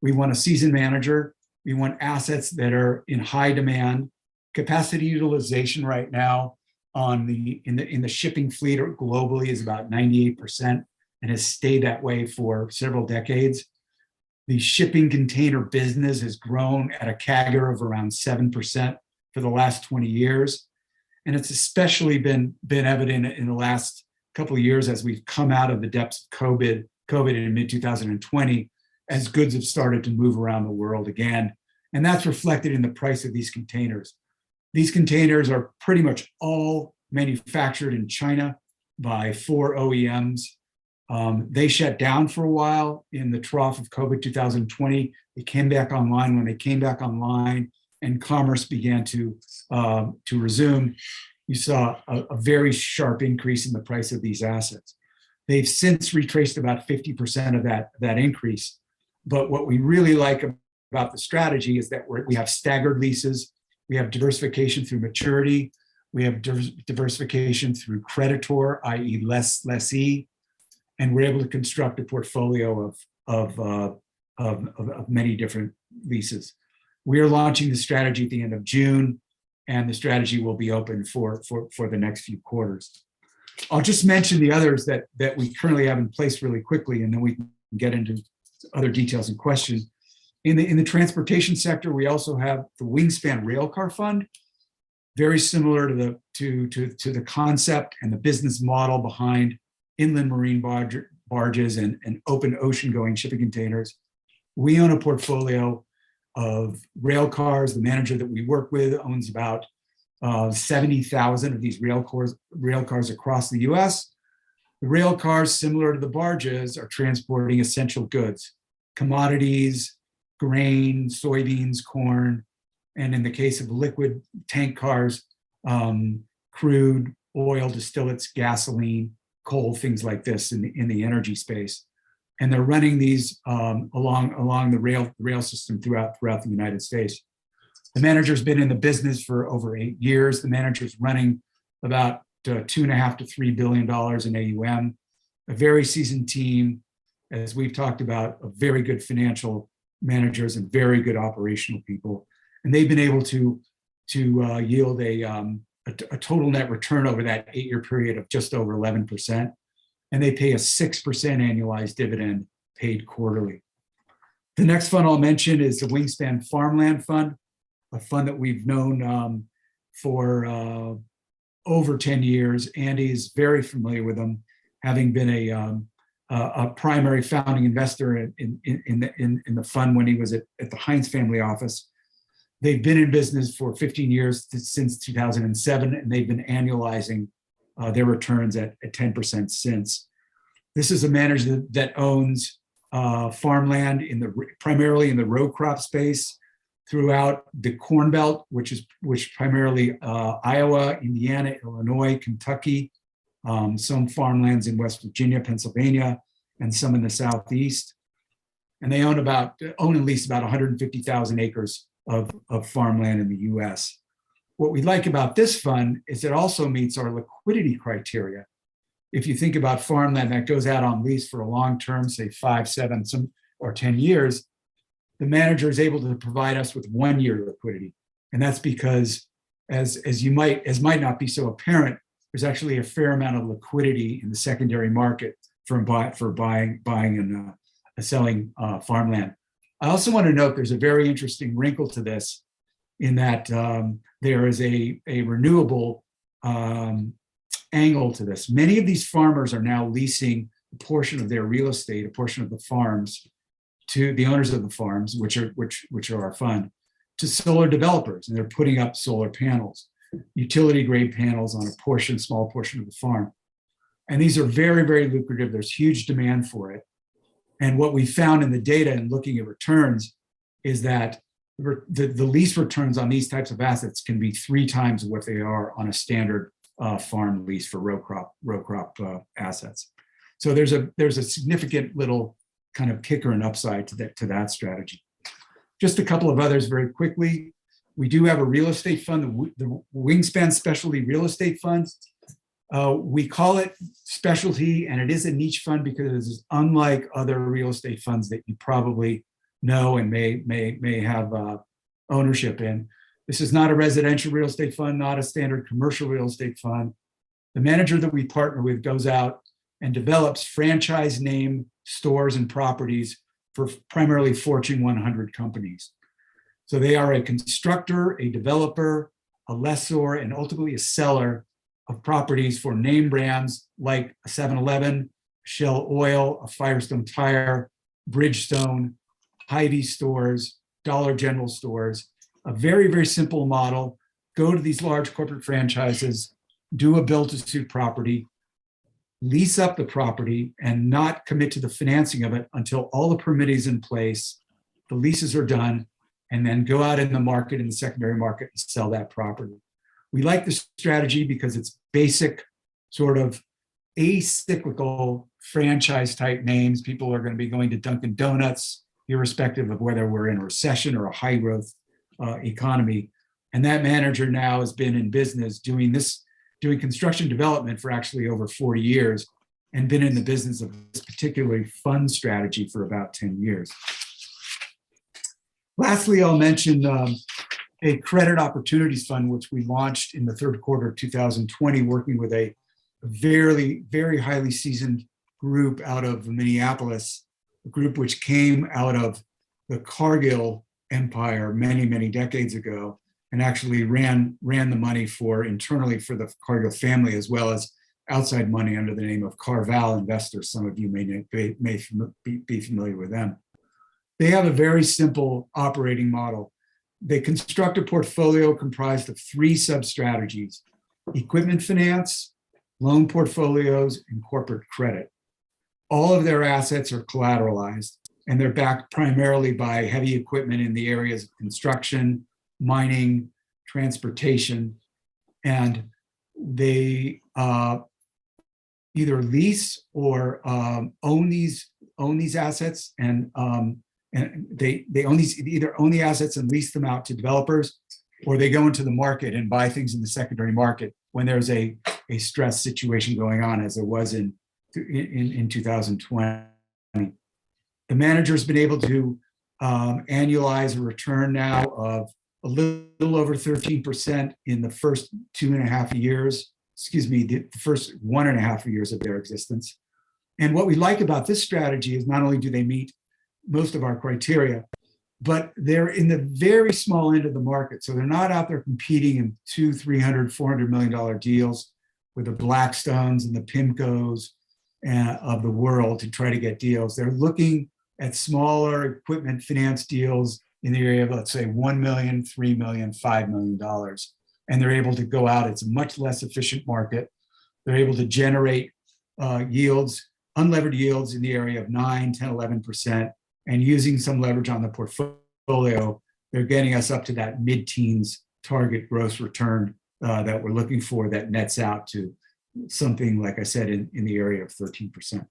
We want a seasoned manager. We want assets that are in high demand. Capacity utilization right now in the shipping fleet globally is about 98% and has stayed that way for several decades. The shipping container business has grown at a CAGR of around 7% for the last 20 years. And it's especially been evident in the last couple of years as we've come out of the depths of COVID in mid-2020, as goods have started to move around the world again. And that's reflected in the price of these containers. These containers are pretty much all manufactured in China by 4 OEMs. They shut down for a while in the trough of COVID 2020. They came back online. When they came back online and commerce began to resume, you saw a very sharp increase in the price of these assets. They've since retraced about 50% of that increase. But what we really like about the strategy is that we have staggered leases, we have diversification through maturity, we have diversification through creditor, i.e. lessee, and we're able to construct a portfolio of many different leases. We are launching the strategy at the end of June, and the strategy will be open for the next few quarters. I'll just mention the others that we currently have in place really quickly, and then we can get into other details and questions. In the transportation sector, we also have the Wingspan Railcar Fund, very similar to the concept and the business model behind inland marine barges and open ocean going shipping containers. We own a portfolio of rail cars. The manager that we work with owns about 70,000 of these rail cars across the US. The rail cars, similar to the barges, are transporting essential goods, commodities, grain, soybeans, corn, and in the case of liquid tank cars, crude, oil, distillates, gasoline, coal, things like this in the energy space. And they're running these along the rail system throughout the United States. The manager's been in the business for over 8 years. The manager's running about $2.5 to $3 billion in AUM. A very seasoned team, as we've talked about, of very good financial managers and very good operational people. And they've been able to yield a total net return over that 8-year period of just over 11%. And they pay a 6% annualized dividend paid quarterly. The next fund I'll mention is the Wingspan Farmland Fund, a fund that we've known for over 10 years. Andy is very familiar with them, having been a primary founding investor in the fund when he was at the Heinz family office. They've been in business for 15 years, since 2007, and they've been annualizing their returns at 10% since. This is a manager that owns farmland primarily in the row crop space throughout the Corn Belt, which primarily Iowa, Indiana, Illinois, Kentucky, some farmlands in West Virginia, Pennsylvania, and some in the Southeast. And they own and lease about 150,000 acres of farmland in the US. What we like about this fund is it also meets our liquidity criteria. If you think about farmland that goes out on lease for a long term, say 5, 7, or 10 years, the manager is able to provide us with 1 year liquidity. And that's because, as might not be so apparent, there's actually a fair amount of liquidity in the secondary market for buying and selling farmland. I also want to note there's a very interesting wrinkle to this, in that there is a renewable angle to this. Many of these farmers are now leasing a portion of their real estate, a portion of the farms, to the owners of the farms, which are our fund, to solar developers, and they're putting up solar panels, utility grade panels on a small portion of the farm. And these are very, very lucrative. There's huge demand for it. And what we found in the data and looking at returns is that the lease returns on these types of assets can be 3 times what they are on a standard farm lease for row crop assets. So there's a significant little kind of kicker and upside to that strategy. Just a couple of others very quickly. We do have a real estate fund, the Wingspan Specialty Real Estate Fund. We call it specialty, and it is a niche fund because it's unlike other real estate funds that you probably know and may have ownership in. This is not a residential real estate fund, not a standard commercial real estate fund. The manager that we partner with goes out and develops franchise name stores and properties for primarily Fortune 100 companies. So they are a constructor, a developer, a lessor, and ultimately a seller of properties for name brands like a 7-Eleven, Shell Oil, a Firestone Tire, Bridgestone, Hy-Vee stores, Dollar General stores. A very, very simple model. Go to these large corporate franchises, do a build-to-suit property, lease up the property, and not commit to the financing of it until all the permitting is in place, the leases are done, and then go out in the market, in the secondary market, and sell that property. We like this strategy because it's basic, sort of acyclical franchise type names. People are going to be going to Dunkin' Donuts, irrespective of whether we're in a recession or a high growth economy. And that manager now has been in business doing construction development for actually over 40 years and been in the business of this particularly fund strategy for about 10 years. Lastly, I'll mention a credit opportunities fund, which we launched in the third quarter of 2020, working with a very, very highly seasoned group out of Minneapolis, a group which came out of the Cargill empire many, many decades ago, and actually ran the money internally for the Cargill family, as well as outside money under the name of Carval Investors. Some of you may be familiar with them. They have a very simple operating model. They construct a portfolio comprised of 3 sub-strategies: equipment finance, loan portfolios, and corporate credit. All of their assets are collateralized, and they're backed primarily by heavy equipment in the areas of construction, mining, transportation, and they either lease or own these assets, and they either own the assets and lease them out to developers, or they go into the market and buy things in the secondary market when there's a stress situation going on, as there was in 2020. The manager's been able to annualize a return now of a little over 13% in the first 2.5 years, the first 1.5 years of their existence. And what we like about this strategy is not only do they meet most of our criteria, but they're in the very small end of the market. So they're not out there competing in $200, $300, $400 million deals with the Blackstones and the PIMCOs of the world to try to get deals. They're looking at smaller equipment finance deals in the area of, let's say, $1 million, $3 million, $5 million. And they're able to go out. It's a much less efficient market. They're able to generate yields, unlevered yields in the area of 9, 10, 11%. And using some leverage on the portfolio, they're getting us up to that mid-teens target gross return that we're looking for, that nets out to something, like I said, in the area of 13%.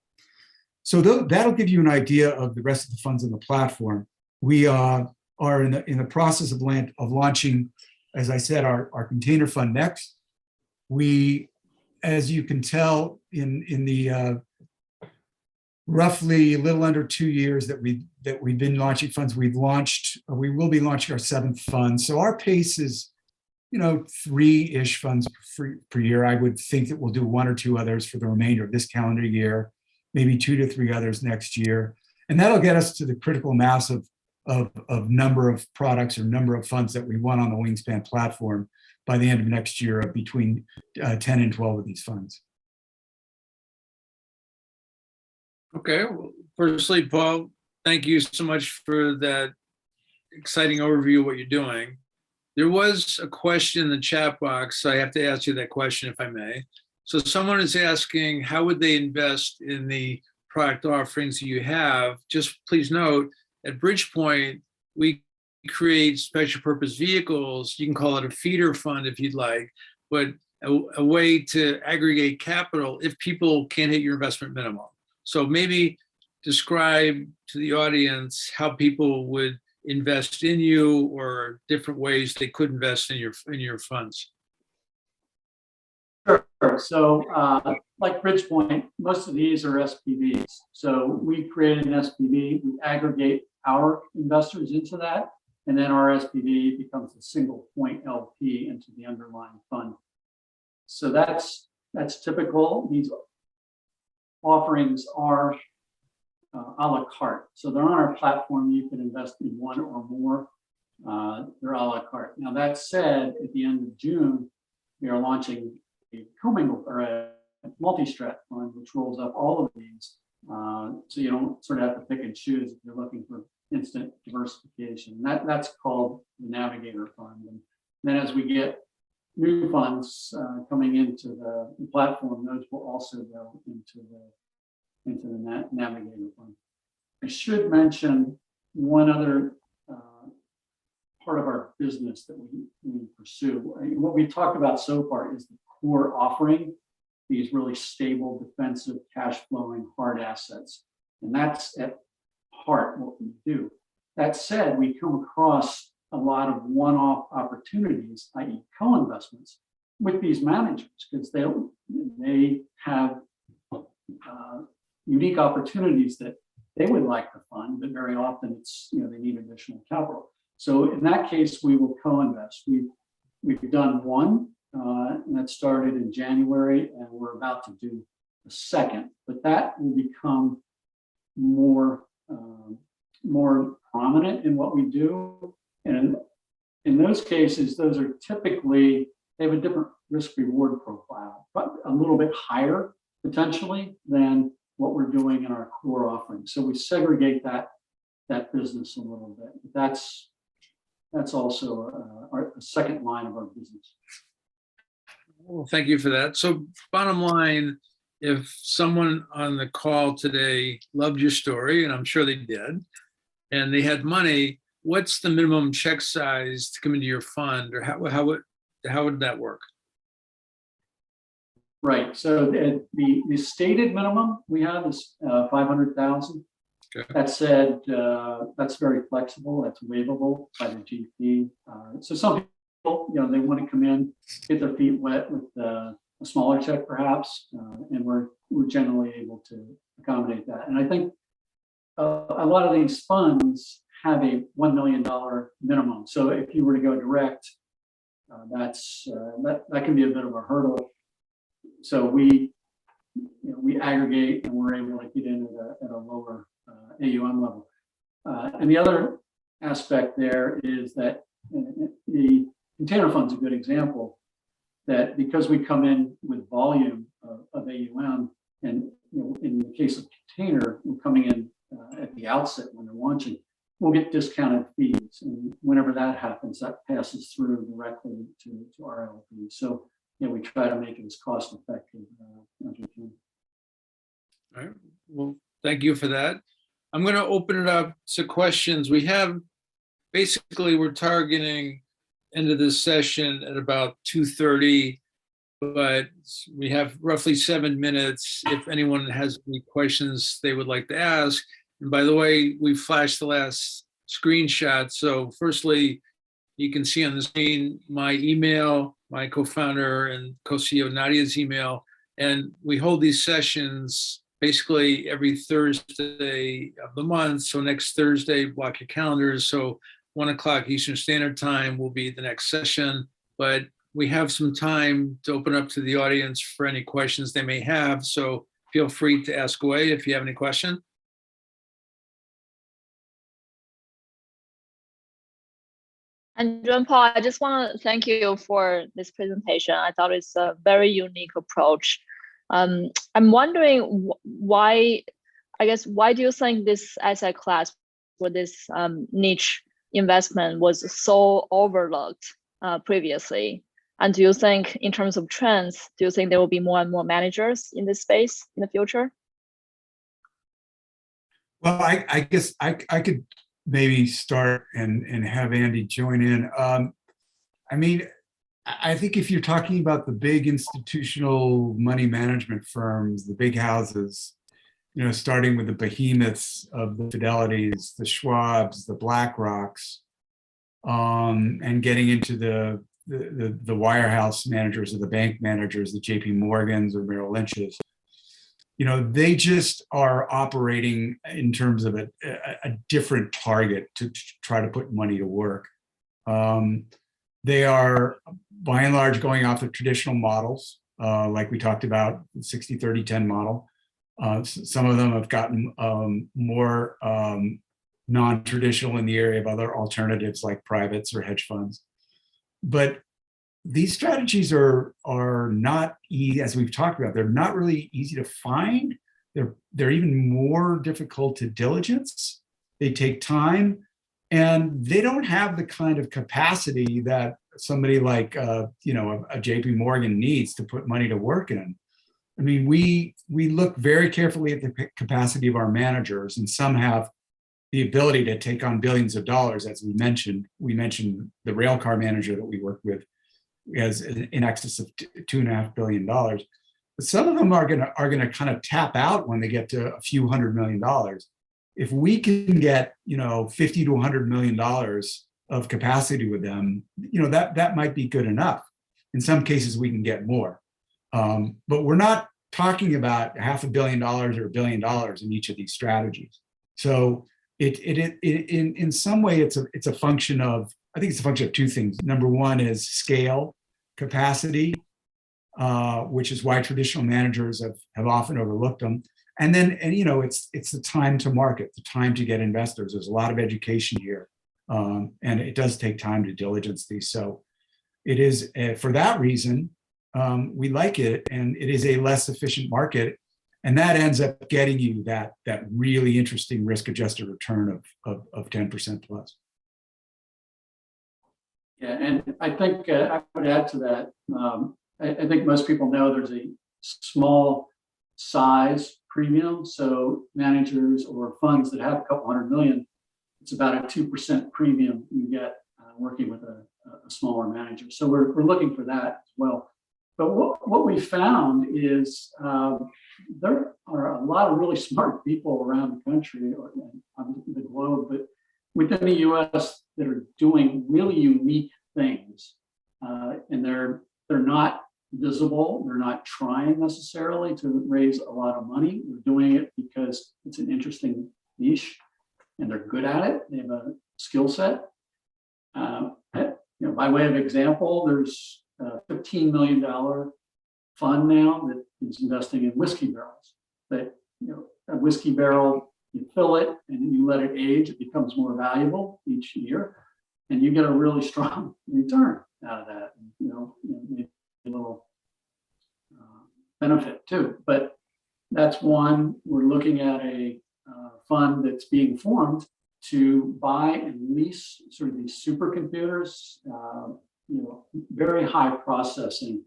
So that'll give you an idea of the rest of the funds on the platform. We are in the process of launching, as I said, our container fund next. We, as you can tell, in the roughly a little under 2 years that we've been launching funds, we will be launching our 7th fund. So our pace is, 3-ish funds per year. I would think that we'll do 1 or 2 others for the remainder of this calendar year, maybe 2 to 3 others next year. And that'll get us to the critical mass of number of products or number of funds that we want on the Wingspan platform by the end of next year, of between 10 and 12 of these funds. Okay. Well, firstly, Paul, thank you so much for that exciting overview of what you're doing. There was a question in the chat box, so I have to ask you that question if I may. So someone is asking, how would they invest in the product offerings you have? Just please note, at Bridgepoint, we create special purpose vehicles. You can call it a feeder fund if you'd like, but a way to aggregate capital if people can't hit your investment minimum. So maybe describe to the audience how people would invest in you, or different ways they could invest in your funds. Sure. So like Bridgepoint, most of these are SPVs. So we create an SPV, we aggregate our investors into that, and then our SPV becomes a single point LP into the underlying fund. So that's typical. These offerings are a la carte. So they're on our platform. You can invest in 1 or more. They're a la carte. Now, that said, at the end of June, we are launching a commingled or a multi-strat fund, which rolls up all of these. So you don't sort of have to pick and choose if you're looking for instant diversification. That's called the Navigator Fund. And then as we get new funds coming into the platform, those will also go into the Navigator Fund. I should mention one other part of our business that we pursue. What we talked about so far is the core offering, these really stable, defensive, cash flowing hard assets. And that's at heart what we do. That said, we come across a lot of one-off opportunities, i.e. co-investments, with these managers, because they have unique opportunities that they would like to fund, but very often it's, they need additional capital. So in that case, we will co-invest. We've done one, and that started in January, and we're about to do a second, but that will become more prominent in what we do. And in those cases, those are typically, they have a different risk reward profile, but a little bit higher potentially than what we're doing in our core offering. So we segregate that business a little bit. That's also our second line of our business. Well, thank you for that. So bottom line, if someone on the call today loved your story, and I'm sure they did, and they had money, what's the minimum check size to come into your fund, or how would that work? Right. So the stated minimum we have is 500,000. Okay. That said, that's very flexible. That's waivable by the GP. So some people, they want to come in, get their feet wet with a smaller check, perhaps, and we're generally able to accommodate that. And I think a lot of these funds have a $1 million minimum. So if you were to go direct, that can be a bit of a hurdle. So we aggregate and we're able to get in at a lower AUM level. And the other aspect there is that the container fund's a good example, that because we come in with volume of AUM, and in the case of container, we're coming in at the outset when they're launching, we'll get discounted fees. And whenever that happens, that passes through directly to our LP. So we try to make it as cost effective as we can. All right. Well, thank you for that. I'm going to open it up to questions. We're targeting end of this session at about 2:30, but we have roughly 7 minutes if anyone has any questions they would like to ask. And by the way, we flashed the last screenshot. So firstly, you can see on the screen my email, my co-founder and co-CEO Nadia's email. And we hold these sessions basically every Thursday of the month. So next Thursday, block your calendars. So 1 o'clock Eastern Standard Time will be the next session. But we have some time to open up to the audience for any questions they may have. So feel free to ask away if you have any question. And John Paul, I just want to thank you for this presentation. I thought it's a very unique approach. I'm wondering why do you think this asset class for this niche investment was so overlooked previously? And do you think in terms of trends, do you think there will be more and more managers in this space in the future? Well, I guess I could maybe start and have Andy join in. I think if you're talking about the big institutional money management firms, the big houses, starting with the behemoths of the Fidelities, the Schwabs, the BlackRocks, and getting into the wirehouse managers or the bank managers, the JP Morgans or Merrill Lynch's, they just are operating in terms of a different target to try to put money to work. They are, by and large, going off of traditional models, like we talked about, the 60-30-10 model. Some of them have gotten more non-traditional in the area of other alternatives like privates or hedge funds. But these strategies are not easy, as we've talked about. They're not really easy to find. They're even more difficult to diligence. They take time, and they don't have the kind of capacity that somebody like a JP Morgan needs to put money to work in. I mean, we look very carefully at the capacity of our managers, and some have the ability to take on billions of dollars, as we mentioned. We mentioned the railcar manager that we work with has in excess of $2.5 billion. But some of them are gonna kind of tap out when they get to a few $100 million. If we can get $50 to $100 million of capacity with them, that might be good enough. In some cases, we can get more, but we're not talking about $500 million or $1 billion in each of these strategies. So in some way, it's a function of, I think it's a function of two things. Number one is scale, capacity, which is why traditional managers have often overlooked them. And then, it's the time to market, the time to get investors. There's a lot of education here, and it does take time to diligence these. So it is, for that reason, we like it, and it is a less efficient market, and that ends up getting you that really interesting risk-adjusted return of 10% plus. Yeah, and I think I would add to that. I think most people know there's a small size premium. So managers or funds that have a couple $100 million, it's about a 2% premium you get working with a smaller manager. So we're looking for that as well. But what we found is there are a lot of really smart people around the country or on the globe, but within the US that are doing really unique things. And they're not visible. They're not trying necessarily to raise a lot of money. They're doing it because it's an interesting niche and they're good at it. They have a skill set. By way of example, there's a $15 million fund now that is investing in whiskey barrels. That a whiskey barrel, you fill it and you let it age, it becomes more valuable each year, and you get a really strong return out of that. Maybe a little benefit too. But that's one. We're looking at a fund that's being formed to buy and lease sort of these supercomputers, very high processing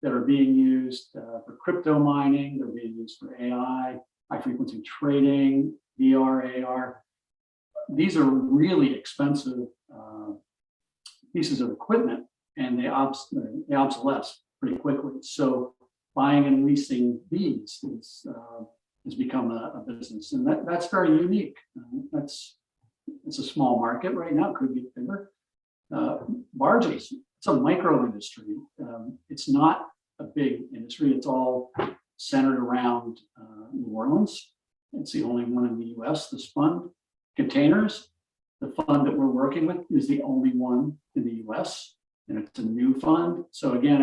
that are being used for crypto mining. They're being used for AI, high frequency trading, VR, AR. These are really expensive pieces of equipment, and they obsolesce pretty quickly. So buying and leasing these has become a business, and that's very unique. It's a small market right now. It could be bigger. Barges, it's a micro industry. It's not a big industry. It's all centered around New Orleans. It's the only one in the US, this fund. Containers, the fund that we're working with is the only one in the US, and it's a new fund. So again,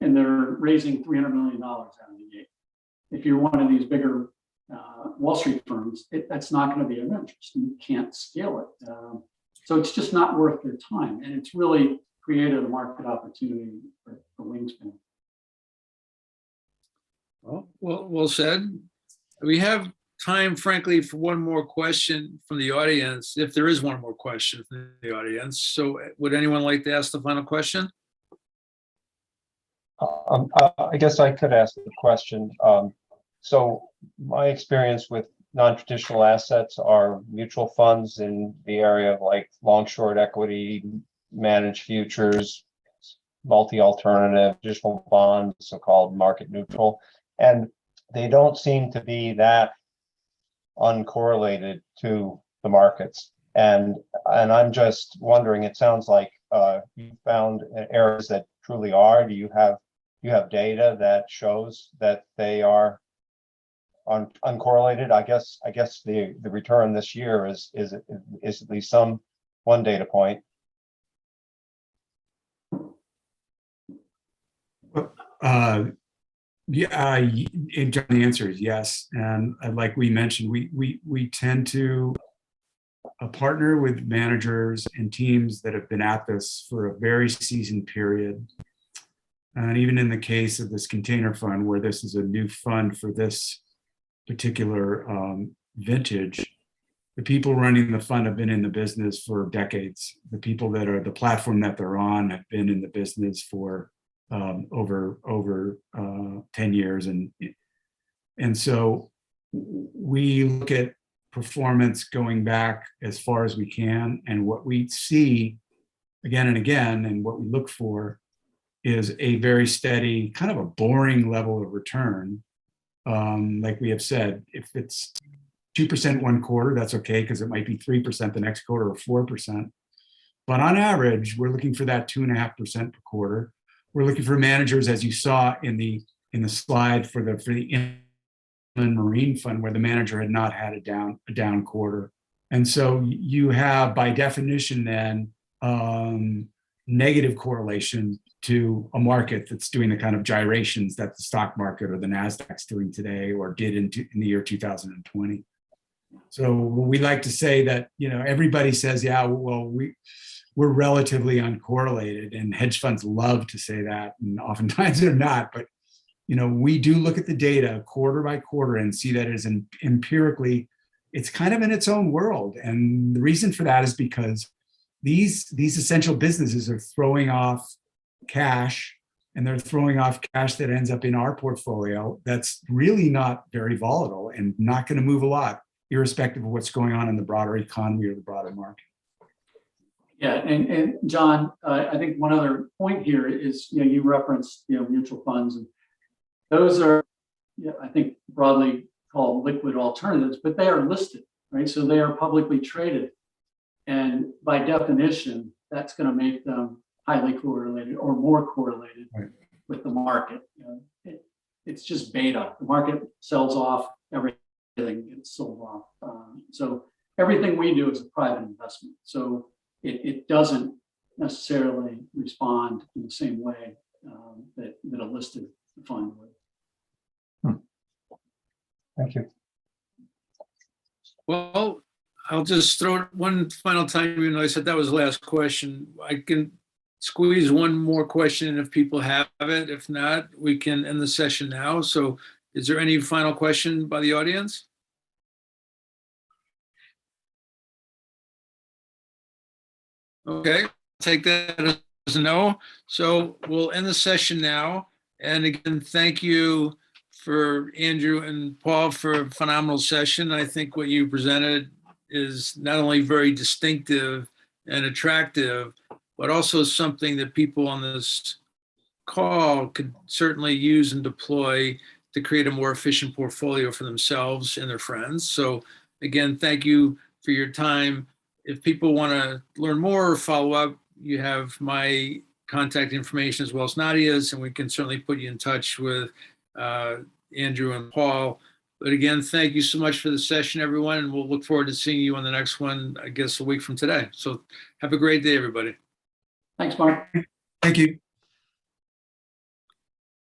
and they're raising $300 million out of the gate. If you're one of these bigger Wall Street firms, that's not going to be of interest. You can't scale it. So it's just not worth their time. And it's really created a market opportunity for Wingspan. Well said. We have time, frankly, for one more question from the audience, if there is one more question from the audience. So would anyone like to ask the final question? I guess I could ask the question. So my experience with non-traditional assets are mutual funds in the area of like long-short equity, managed futures, multi-alternative, traditional bonds, so-called market neutral. And they don't seem to be that uncorrelated to the markets. And I'm just wondering, it sounds like you found areas that truly are. Do you have data that shows that they are uncorrelated? I guess the return this year is at least one data point. Yeah, the answer is yes. And like we mentioned, we tend to partner with managers and teams that have been at this for a very seasoned period. And even in the case of this container fund, where this is a new fund for this particular vintage, the people running the fund have been in the business for decades. The people that are the platform that they're on have been in the business for over 10 years. And so we look at performance going back as far as we can. And what we see again and again, and what we look for is a very steady, kind of a boring level of return. Like we have said, if it's 2% one quarter, that's okay, because it might be 3% the next quarter or 4%. But on average, we're looking for that 2.5% per quarter. We're looking for managers, as you saw in the in the slide for the inland marine fund, where the manager had not had a down quarter. And so you have, by definition, then negative correlation to a market that's doing the kind of gyrations that the stock market or the Nasdaq's doing today, or did in the year 2020. So we like to say that, everybody says, yeah, well, we're relatively uncorrelated, and hedge funds love to say that, and oftentimes they're not. But we do look at the data quarter by quarter and see that as empirically, it's kind of in its own world. And the reason for that is because these essential businesses are throwing off cash, and they're throwing off cash that ends up in our portfolio that's really not very volatile and not going to move a lot, irrespective of what's going on in the broader economy or the broader market. Yeah, and John, I think one other point here is, you referenced, mutual funds, and those are, I think, broadly called liquid alternatives, but they are listed, right? So they are publicly traded. And by definition, that's going to make them highly correlated or more correlated with the market. It's just beta. The market sells off, everything gets sold off. So everything we do is a private investment. So it doesn't necessarily respond in the same way that a listed fund would. Thank you. Well, I'll just throw it one final time, even though I said that was the last question. I can squeeze one more question in if people have it. If not, we can end the session now. So is there any final question by the audience? Okay, take that as a no. So we'll end the session now. And again, thank you for Andrew and Paul for a phenomenal session. I think what you presented is not only very distinctive and attractive, but also something that people on this call could certainly use and deploy to create a more efficient portfolio for themselves and their friends. So again, thank you for your time. If people want to learn more or follow up, you have my contact information as well as Nadia's, and we can certainly put you in touch with Andrew and Paul. But again, thank you so much for the session, everyone, and we'll look forward to seeing you on the next one, I guess, a week from today. So have a great day, everybody. Thanks, Mark. Thank you.